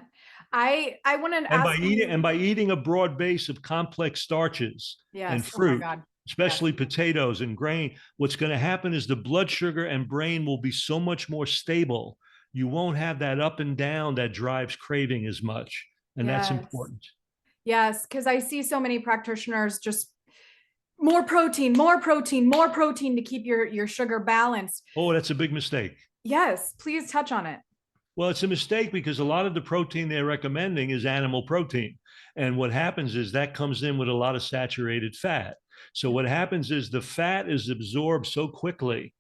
I want to And ask by eating you. and by eating a broad base of complex starches and Yes. Oh my fruit, God. Yes. especially potatoes and grain, what's going to happen is the blood sugar and brain will be so much more stable. You won't have that up and down that drives craving as much. And that's Yes. important. Yes. Because I see so many practitioners just more protein, more protein, more protein to keep your sugar balanced. Oh, that's a big mistake. Yes. Please touch on it. Well, it's a mistake because a lot of the protein they're recommending is animal protein. And what happens is that comes in with a lot of saturated fat. So what happens is the fat is absorbed so quickly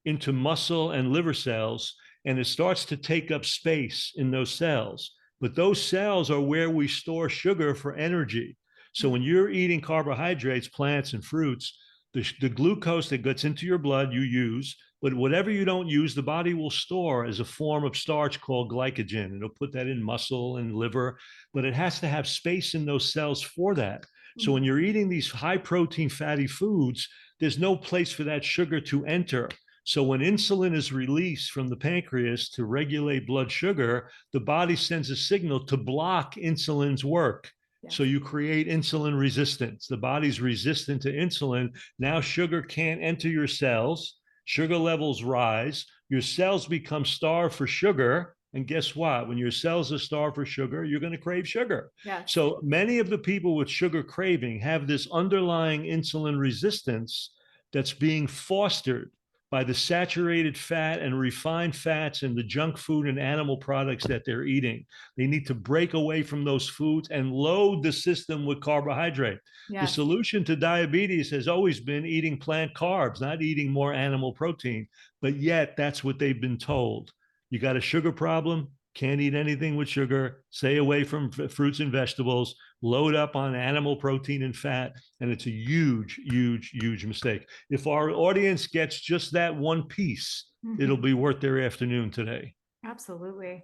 into muscle and liver cells, and it starts to take up space in those cells. But those cells are where we store sugar for energy. So when you're eating carbohydrates, plants, and fruits, the glucose that gets into your blood you use, but whatever you don't use, the body will store as a form of starch called glycogen. It'll put that in muscle and liver, but it has to have space in those cells for that. So when you're eating these high protein fatty foods, there's no place for that sugar to enter. So when insulin is released from the pancreas to regulate blood sugar, the body sends a signal to block insulin's work. Yes. So you create insulin resistance. The body's resistant to insulin. Now sugar can't enter your cells. Sugar levels rise. Your cells become starved for sugar. And guess what? When your cells are starved for sugar, you're going to crave sugar. Yes. So many of the people with sugar craving have this underlying insulin resistance that's being fostered by the saturated fat and refined fats and the junk food and animal products that they're eating. They need to break away from those foods and load the system with carbohydrate. Yes. The solution to diabetes has always been eating plant carbs, not eating more animal protein. But yet, that's what they've been told. You got a sugar problem, can't eat anything with sugar, stay away from fruits and vegetables, load up on animal protein and fat, and it's a huge, huge, huge mistake. If our audience gets just that one piece, it'll be worth their afternoon today. Absolutely.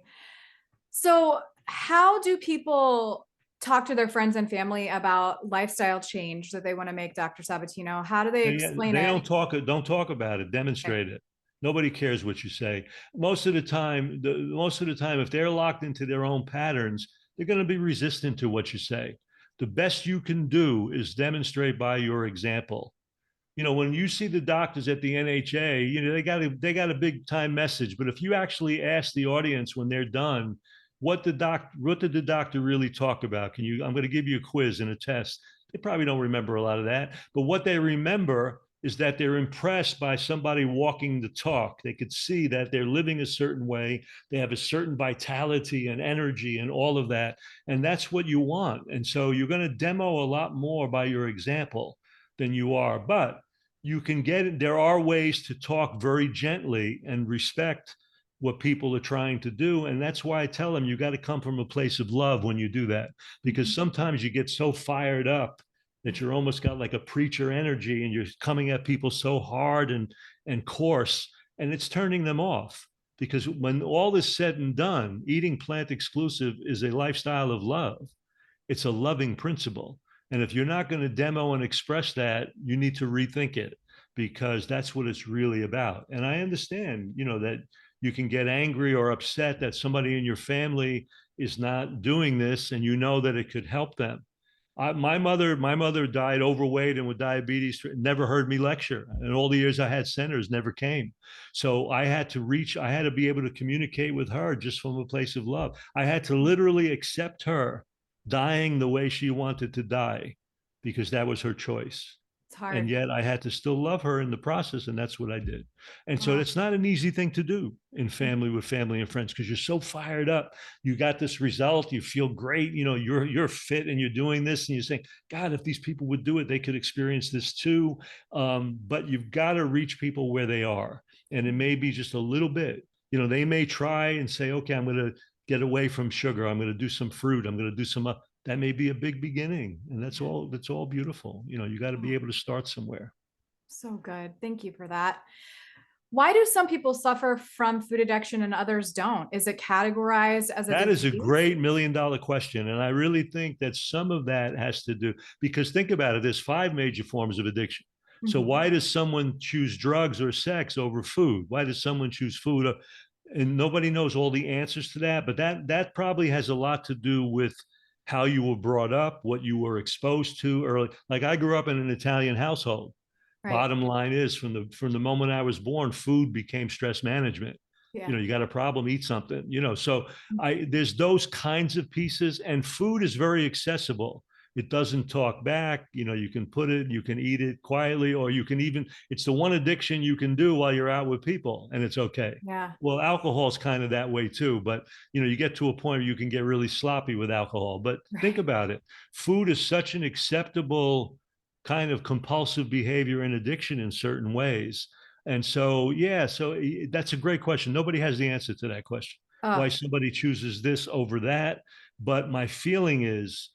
So how do people talk to their friends and family about lifestyle change that they want to make, Dr. Sabatino? How do they explain They it? don't talk about it, demonstrate it. Nobody cares what you say. Most of the time, if they're locked into their own patterns, they're going to be resistant to what you say. The best you can do is demonstrate by your example. When you see the doctors at the NHA, they got a big time message. But if you actually ask the audience when they're done, what did the doctor really talk about? I'm going to give you a quiz and a test. They probably don't remember a lot of that, but what they remember is that they're impressed by somebody walking the talk. They could see that they're living a certain way. They have a certain vitality and energy and all of that. And that's what you want. And so you're going to demo a lot more by your example than you are. But you can there are ways to talk very gently and respect what people are trying to do. And that's why I tell them you got to come from a place of love when you do that, because sometimes you get so fired up that you're almost got like a preacher energy and you're coming at people so hard and coarse. and it's turning them off. Because when all is said and done, eating plant exclusive is a lifestyle of love. It's a loving principle. And if you're not going to demo and express that, you need to rethink it, because that's what it's really about. And I understand, that you can get angry or upset that somebody in your family is not doing this, and that it could help them. My mother died overweight and with diabetes, never heard me lecture. And all the years I had centers, never came. So I had to be able to communicate with her just from a place of love. I had to literally accept her dying the way she wanted to die, because that was her choice. It's And hard. yet I had to still love her in the process. And that's what I did. And so Wow. it's not an easy thing to do in family, with family and friends, because you're so fired up. You got this result, you feel great, you're fit and you're doing this, and you're saying, God, if these people would do it, they could experience this too. But you've got to reach people where they are. And it may be just a little bit. They may try and say, okay, I'm going to get away from sugar. I'm going to do some fruit. I'm going to do some, that may be a big beginning, and that's all beautiful. You got to be able to start somewhere. So good. Thank you for that. Why do some people suffer from food addiction and others don't? Is it categorized as a That is a disease? great $1 million question. And I really think that some of that has to do, because think about it, there's 5 major forms of addiction. So Mhm. why does someone choose drugs or sex over food? Why does someone choose food? And nobody knows all the answers to that, but that probably has a lot to do with how you were brought up, what you were exposed to early. Like, I grew up in an Italian household. Right. Bottom line is, from the moment I was born, food became stress management. Yeah. You got a problem, eat something. So there's those kinds of pieces, and food is very accessible. It doesn't talk back. You can put it, you can eat it quietly, or you can even, it's the one addiction you can do while you're out with people, and it's okay. Yeah. Well, alcohol is kind of that way too, but you get to a point where you can get really sloppy with alcohol. But think Right. about it. Food is such an acceptable kind of compulsive behavior and addiction in certain ways. And so, yeah, so that's a great question. Nobody has the answer to that question, why Oh. somebody chooses this over that. But my feeling is,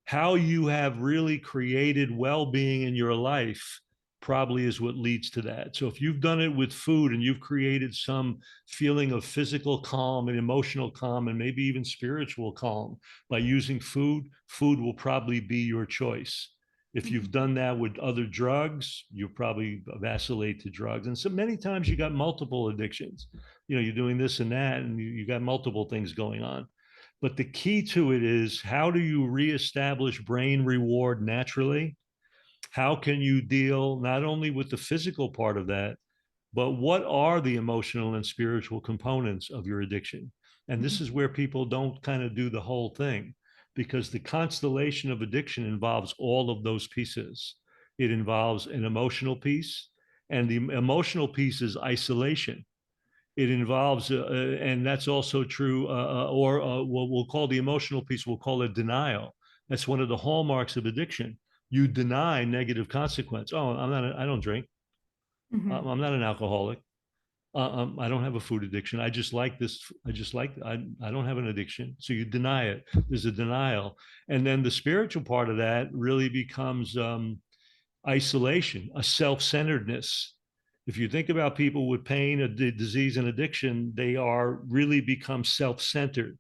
how you have really created well-being in your life probably is what leads to that. So if you've done it with food and you've created some feeling of physical calm and emotional calm and maybe even spiritual calm by using food, food will probably be your choice. If you've done that with other drugs, you probably vacillate to drugs. And so many times you got multiple addictions. You're doing this and that, and you got multiple things going on. But the key to it is, how do you reestablish brain reward naturally? How can you deal not only with the physical part of that, but what are the emotional and spiritual components of your addiction? And this is where people don't kind of do the whole thing, because the constellation of addiction involves all of those pieces. It involves an emotional piece, and the emotional piece is isolation. It involves, and that's also true, or what we'll call the emotional piece, we'll call it denial. That's one of the hallmarks of addiction. You deny negative consequence. Oh, I don't drink. Mhm. I'm not an alcoholic. I don't have a food addiction. I just like this. I don't have an addiction. So you deny it. There's a denial. And then the spiritual part of that really becomes isolation, a self-centeredness. If you think about people with pain, a disease, and addiction, they are really become self-centered.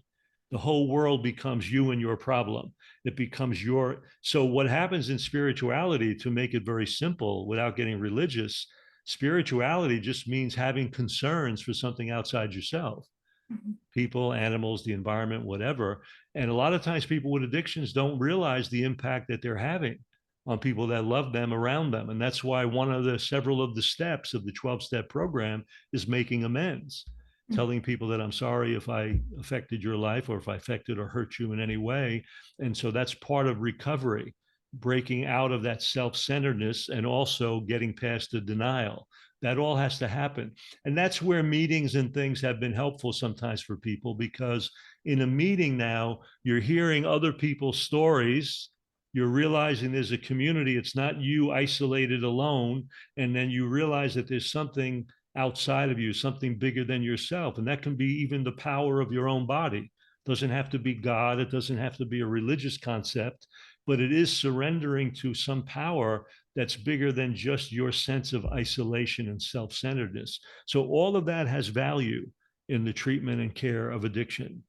The whole world becomes you and your problem. It becomes your. So what happens in spirituality, to make it very simple without getting religious, spirituality just means having concerns for something outside yourself, Mhm. people, animals, the environment, whatever. And a lot of times people with addictions don't realize the impact that they're having on people that love them around them. And that's why one of the several of the steps of the 12-step program is making amends, Mhm. telling people that I'm sorry if I affected your life or if I affected or hurt you in any way. And so that's part of recovery, breaking out of that self-centeredness and also getting past the denial. That all has to happen. And that's where meetings and things have been helpful sometimes for people, because in a meeting now, you're hearing other people's stories. You're realizing there's a community. It's not you isolated alone. And then you realize that there's something outside of you, something bigger than yourself. And that can be even the power of your own body. It doesn't have to be God. It doesn't have to be a religious concept. but it is surrendering to some power that's bigger than just your sense of isolation and self-centeredness. So all of that has value in the treatment and care of addiction.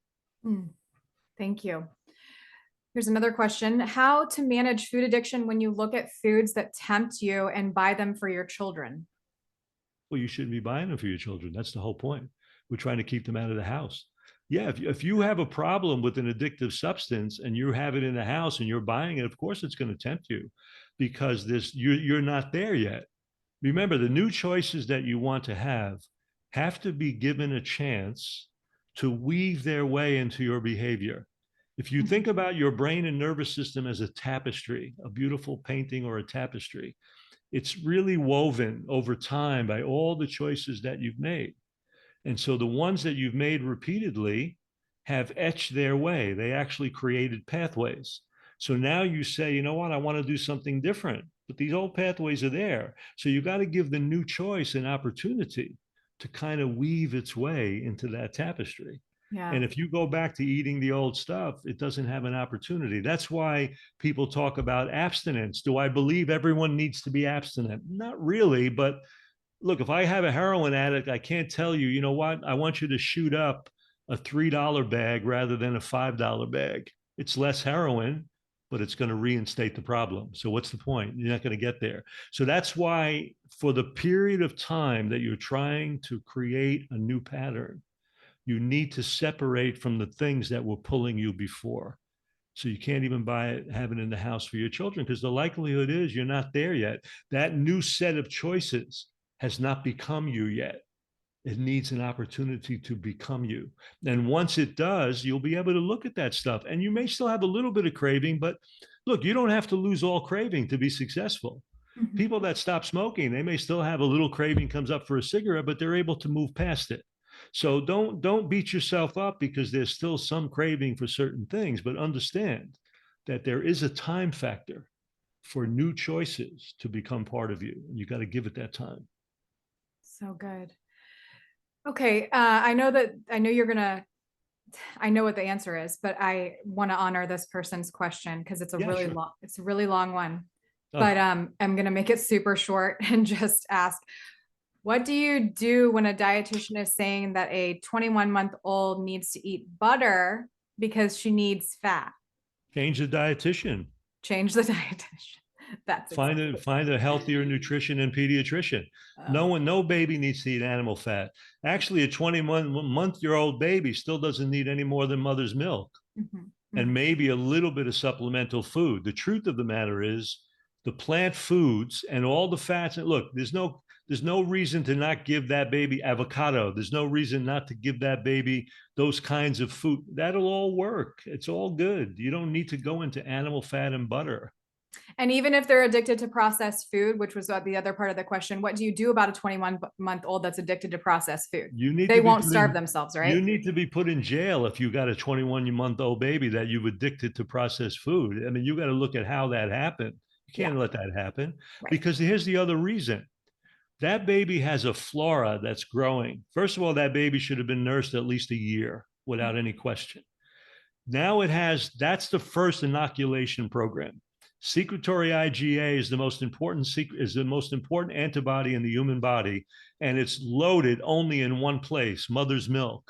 Thank you. Here's another question. How to manage food addiction when you look at foods that tempt you and buy them for your children? Well, you shouldn't be buying them for your children. That's the whole point. We're trying to keep them out of the house. Yeah, if you have a problem with an addictive substance and you have it in the house and you're buying it, of course it's going to tempt you because you're not there yet. Remember, the new choices that you want to have to be given a chance to weave their way into your behavior. If you think about your brain and nervous system as a tapestry, a beautiful painting or a tapestry, it's really woven over time by all the choices that you've made. And so the ones that you've made repeatedly have etched their way. They actually created pathways. So now you say, you know what, I want to do something different, but these old pathways are there. So you got to give the new choice an opportunity to kind of weave its way into that tapestry. Yeah. And if you go back to eating the old stuff, it doesn't have an opportunity. That's why people talk about abstinence. Do I believe everyone needs to be abstinent? Not really, but look, if I have a heroin addict, I can't tell you, you know what? I want you to shoot up a $3 bag rather than a $5 bag. It's less heroin, but it's going to reinstate the problem. So what's the point? You're not going to get there. So that's why for the period of time that you're trying to create a new pattern, you need to separate from the things that were pulling you before. So you can't even buy it, have it in the house for your children, because the likelihood is you're not there yet. That new set of choices has not become you yet. It needs an opportunity to become you. And once it does, you'll be able to look at that stuff. And you may still have a little bit of craving, but look, you don't have to lose all craving to be successful. Mhm. People that stop smoking, they may still have a little craving comes up for a cigarette, but they're able to move past it. So don't beat yourself up because there's still some craving for certain things, but understand that there is a time factor for new choices to become part of you. And you got to give it that time. So good. Okay. I know you're going to, I know what the answer is, but I want to honor this person's question because it's a Yeah, really sure. long, it's a really long one. Oh, But I'm going to make it super short and just ask, what do you do when a dietitian is saying that a 21-month-old needs to eat butter because she needs fat? change the dietitian. Change the dietitian. That's exactly. Find a healthier nutrition and pediatrician. Oh. No baby needs to eat animal fat. Actually, a 21-month-year-old baby still doesn't need any more than mother's milk Mhm, and mhm. maybe a little bit of supplemental food. The truth of the matter is the plant foods and all the fats. And look, there's no reason to not give that baby avocado. There's no reason not to give that baby those kinds of food. That'll all work. It's all good. You don't need to go into animal fat and butter. And even if they're addicted to processed food, which was the other part of the question, what do you do about a 21-month-old that's addicted to processed food? You need They to be won't put starve in themselves, you right? need to be put in jail if you got a 21-month-old baby that you've addicted to processed food. I mean, you got to look at how that happened. You Yeah, can't let that happen right. because here's the other reason. That baby has a flora that's growing. First of all, that baby should have been nursed at least a year without any question. Now that's the first inoculation program. Secretory IgA is the most important antibody in the human body, and it's loaded only in one place, mother's milk,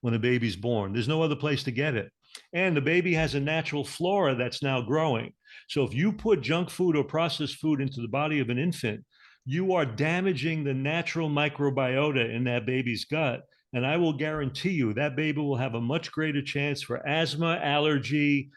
when a baby's born. There's no other place to get it. And the baby has a natural flora that's now growing. So if you put junk food or processed food into the body of an infant, you are damaging the natural microbiota in that baby's gut. And I will guarantee you that baby will have a much greater chance for asthma, allergy,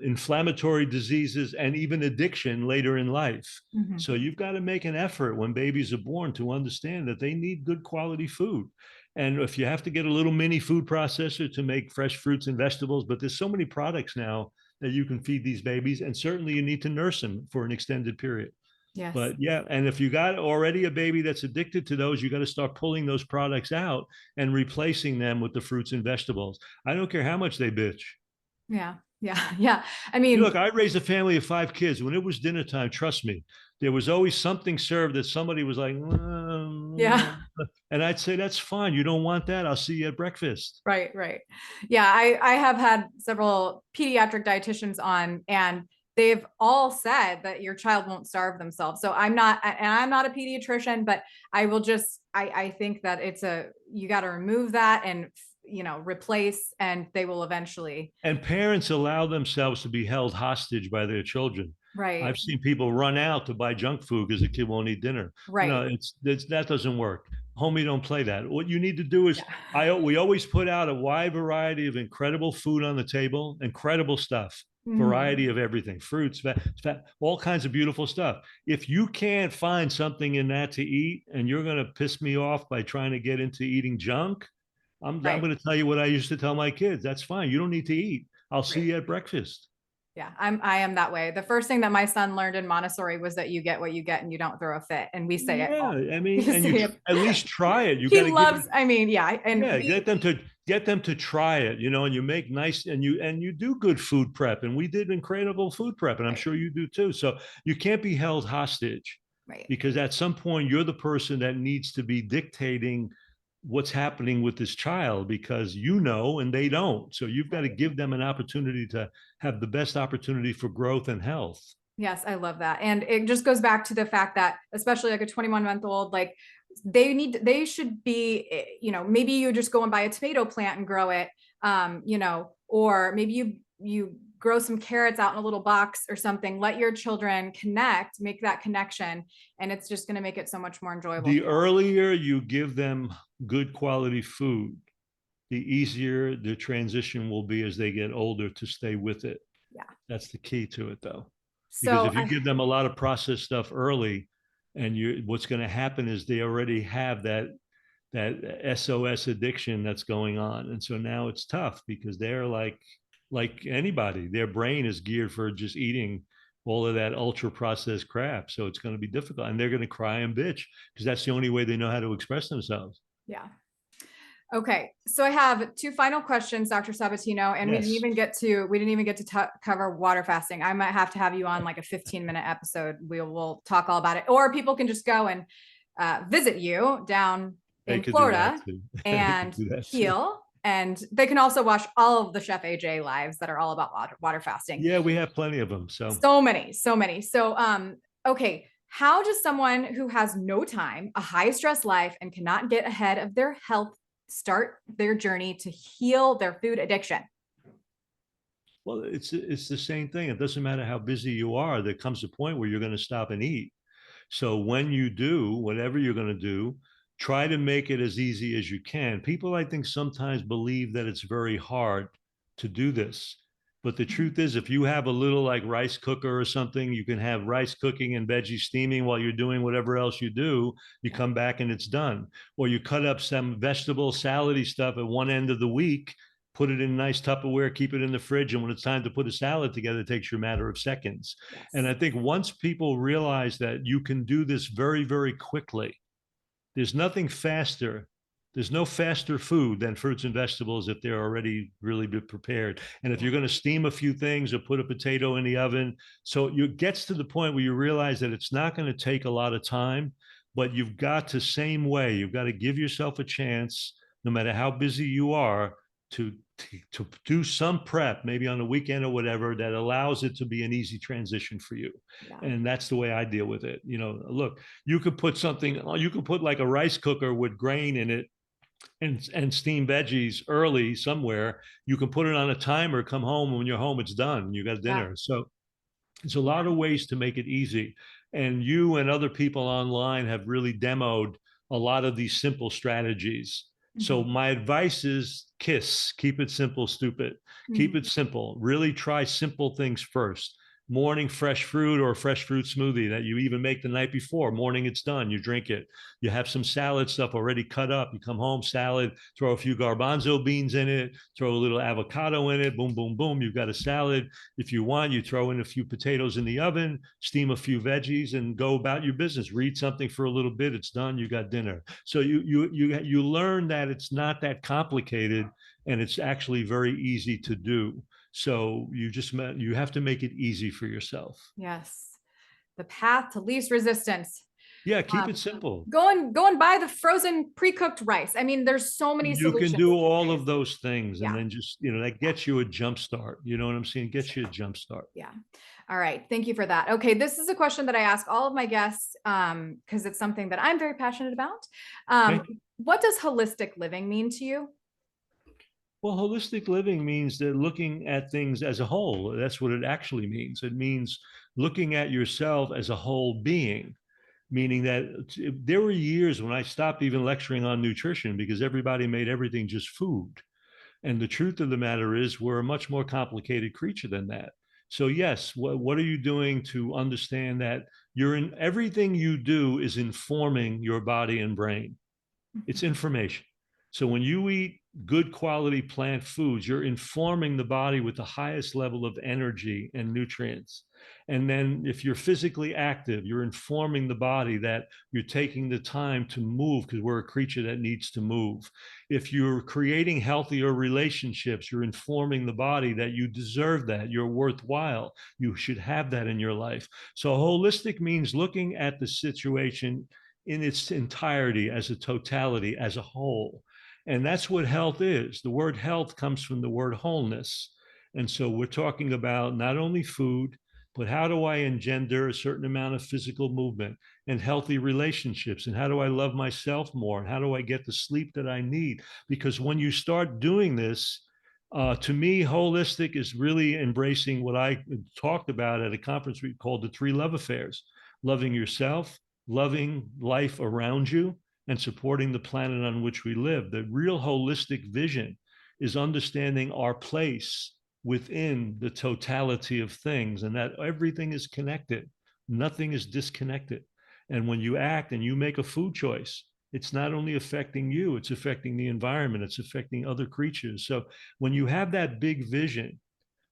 inflammatory diseases, and even addiction later in life. Mhm. So you've got to make an effort when babies are born to understand that they need good quality food. And if you have to get a little mini food processor to make fresh fruits and vegetables, but there's so many products now that you can feed these babies, and certainly you need to nurse them for an extended period. Yes. But yeah, and if you got already a baby that's addicted to those, you got to start pulling those products out and replacing them with the fruits and vegetables. I don't care how much they bitch. Yeah. Yeah. Yeah. I Look, mean, I raised a family of 5 kids. When it was dinner time, trust me, there was always something served that somebody was like, yeah. and I'd say, that's fine. You don't want that. I'll see you at breakfast. Right. Right. Yeah. I have had several pediatric dietitians on, and they've all said that your child won't starve themselves. So I'm not a pediatrician, but I think that you got to remove that and, replace, and they will eventually. And parents allow themselves to be held hostage by their children. Right. I've seen people run out to buy junk food because the kid won't eat dinner. Right. That doesn't work. Homie, don't play that. What you need to do is, Yeah. we always put out a wide variety of incredible food on the table, incredible stuff, variety Mhm. of everything, fruits, fat, all kinds of beautiful stuff. If you can't find something in that to eat, and you're going to piss me off by trying to get into eating junk, I'm Right. going to tell you what I used to tell my kids. That's fine. You don't need to eat. I'll see Right. you at breakfast. Yeah, I am that way. The first thing that my son learned in Montessori was that you get what you get and you don't throw a fit. And we say it Yeah, all. I We mean, and say it. at least try it. You He got to give loves, them, I mean, yeah. And yeah, get them to try it, and you make nice, and you do good food prep, and we did incredible food prep, and I'm right, sure you do too. So you can't be held hostage, right, because at some point you're the person that needs to be dictating what's happening with this child, because and they don't. So you've got to right. give them an opportunity to have the best opportunity for growth and health. Yes, I love that. And it just goes back to the fact that, especially like a 21-month-old, like they should be, maybe you just go and buy a tomato plant and grow it, or maybe you grow some carrots out in a little box or something. Let your children make that connection, and it's just going to make it so much more enjoyable The for them. earlier you give them good quality food, the easier the transition will be as they get older to stay with it. Yeah. That's the key to it, though, because So if you give them a lot of processed stuff early, and what's going to happen is they already have that SOS addiction that's going on, and so now it's tough because they're like anybody, their brain is geared for just eating all of that ultra processed crap. So it's going to be difficult, and they're going to cry and bitch because that's the only way they know how to express themselves. yeah. Okay, so I have two final questions, Dr. Sabatino, and Yes. we didn't even get to cover water fasting. I might have to have you on like a 15-minute episode. We'll talk all about it, or people can just go and visit you down They in could do that Florida too. They could and do that too. heal. And they can also watch all of the Chef AJ lives that are all about water fasting. Yeah, we have plenty of them. So So many, so many. So, okay. How does someone who has no time, a high stress life, and cannot get ahead of their health start their journey to heal their food addiction? well, it's the same thing. It doesn't matter how busy you are. There comes a point where you're going to stop and eat. So when you do whatever you're going to do, try to make it as easy as you can. People, I think, sometimes believe that it's very hard to do this. But the truth is, if you have a little like rice cooker or something, you can have rice cooking and veggies steaming while you're doing whatever else you do. You come back and it's done. Or you cut up some vegetable salady stuff at one end of the week, put it in nice Tupperware, keep it in the fridge. And when it's time to put a salad together, it takes you a matter of seconds. And I Yes. think once people realize that you can do this very, very quickly, there's nothing faster. There's no faster food than fruits and vegetables if they're already really prepared. And if Yeah. you're going to steam a few things or put a potato in the oven, so it gets to the point where you realize that it's not going to take a lot of time, but you've got to same way. You've got to give yourself a chance, no matter how busy you are, to to do some prep, maybe on the weekend or whatever, that allows it to be an easy transition for you. Yeah. And that's the way I deal with it. Look, you could put something, you could put like a rice cooker with grain in it, and steam veggies early somewhere. You can put it on a timer, come home, when you're home, it's done. You got Yeah. dinner. So it's a lot Yeah. of ways to make it easy. And you and other people online have really demoed a lot of these simple strategies. So Mhm. my advice is keep it simple, stupid. Keep Mhm. it simple. Really try simple things first. Morning fresh fruit or fresh fruit smoothie that you even make the night before. Morning, it's done. You drink it. You have some salad stuff already cut up. You come home, salad, throw a few garbanzo beans in it, throw a little avocado in it. Boom, boom, boom. You've got a salad. If you want, you throw in a few potatoes in the oven, steam a few veggies, and go about your business. Read something for a little bit. It's done. You got dinner. So you learn that it's not that complicated, and it's actually very easy to do. So you have to make it easy for yourself. Yes. The path to least resistance. Yeah, keep it Um, simple. go and buy the frozen pre-cooked rice. I mean, there's so many You can solutions do these all days. of those things, and Yeah. then just that Yeah. gets you a jump start. You know what I'm saying? Gets you a jump start. Yeah. All right. Thank you for that. Okay. This is a question that I ask all of my guests because it's something that I'm very passionate about. Okay. What does holistic living mean to you? Well, holistic living means that looking at things as a whole. That's what it actually means. It means looking at yourself as a whole being, meaning that there were years when I stopped even lecturing on nutrition because everybody made everything just food. And the truth of the matter is, we're a much more complicated creature than that. So, yes, what are you doing to understand that you're in everything you do is informing your body and brain? It's information. So when you eat good quality plant foods, you're informing the body with the highest level of energy and nutrients. And then if you're physically active, you're informing the body that you're taking the time to move because we're a creature that needs to move. If you're creating healthier relationships, you're informing the body that you deserve that, you're worthwhile, you should have that in your life. So holistic means looking at the situation in its entirety, as a totality, as a whole. And that's what health is. The word health comes from the word wholeness. And so we're talking about not only food, but how do I engender a certain amount of physical movement and healthy relationships? And how do I love myself more? And how do I get the sleep that I need? Because when you start doing this, to me, holistic is really embracing what I talked about at a conference we called the three love affairs: loving yourself, loving life around you, and supporting the planet on which we live. The real holistic vision is understanding our place within the totality of things and that everything is connected. Nothing is disconnected. And when you act and you make a food choice, it's not only affecting you, it's affecting the environment, it's affecting other creatures. So when you have that big vision,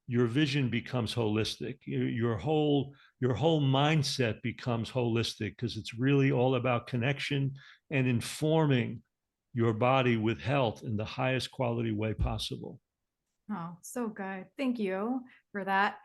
your vision becomes holistic. Your whole mindset becomes holistic because it's really all about connection and informing your body with health in the highest quality way possible. Oh, so good. Thank you for that.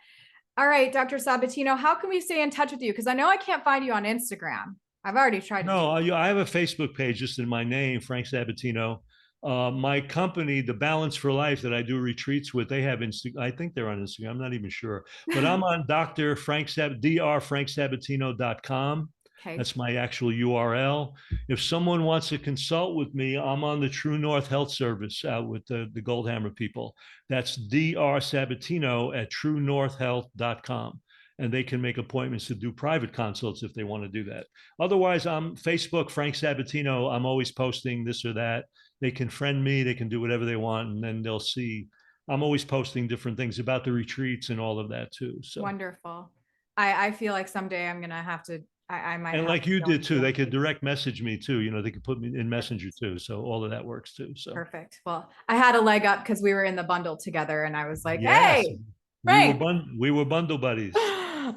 All right, Dr. Sabatino, how can we stay in touch with you? Because I know I can't find you on Instagram. I've already tried to No, do that. I have a Facebook page just in my name, Frank Sabatino. My company, The Balance for Life, that I do retreats with, they have Instagram. I think they're on Instagram. I'm not even sure, but I'm on drfranksabatino.com. Okay. That's my actual URL. If someone wants to consult with me, I'm on the True North Health Service out with the Goldhammer people. That's drsabatino at truenorthhealth.com. And they can make appointments to do private consults if they want to do that. Otherwise, I'm Facebook, Frank Sabatino. I'm always posting this or that. They can friend me, they can do whatever they want, and then they'll see. I'm always posting different things about the retreats and all of that too. So, Wonderful. I feel like someday I'm gonna have to, I might and have like to you go did and see too, them. they could direct message me too. They could put me in Messenger too. So all of that works too. So, Perfect. Well, I had a leg up because we were in the bundle together and I was like, yes, hey, Frank. we were bundle buddies.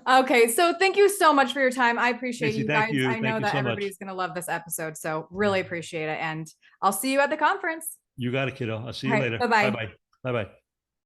Okay, so thank you so much for your time. I appreciate Casey, you guys. I thank know you that so much. everybody's going to love this episode, so really appreciate it. And I'll see you at the conference. You got it, kiddo. I'll see All you right, later. bye Bye bye. bye. Bye bye.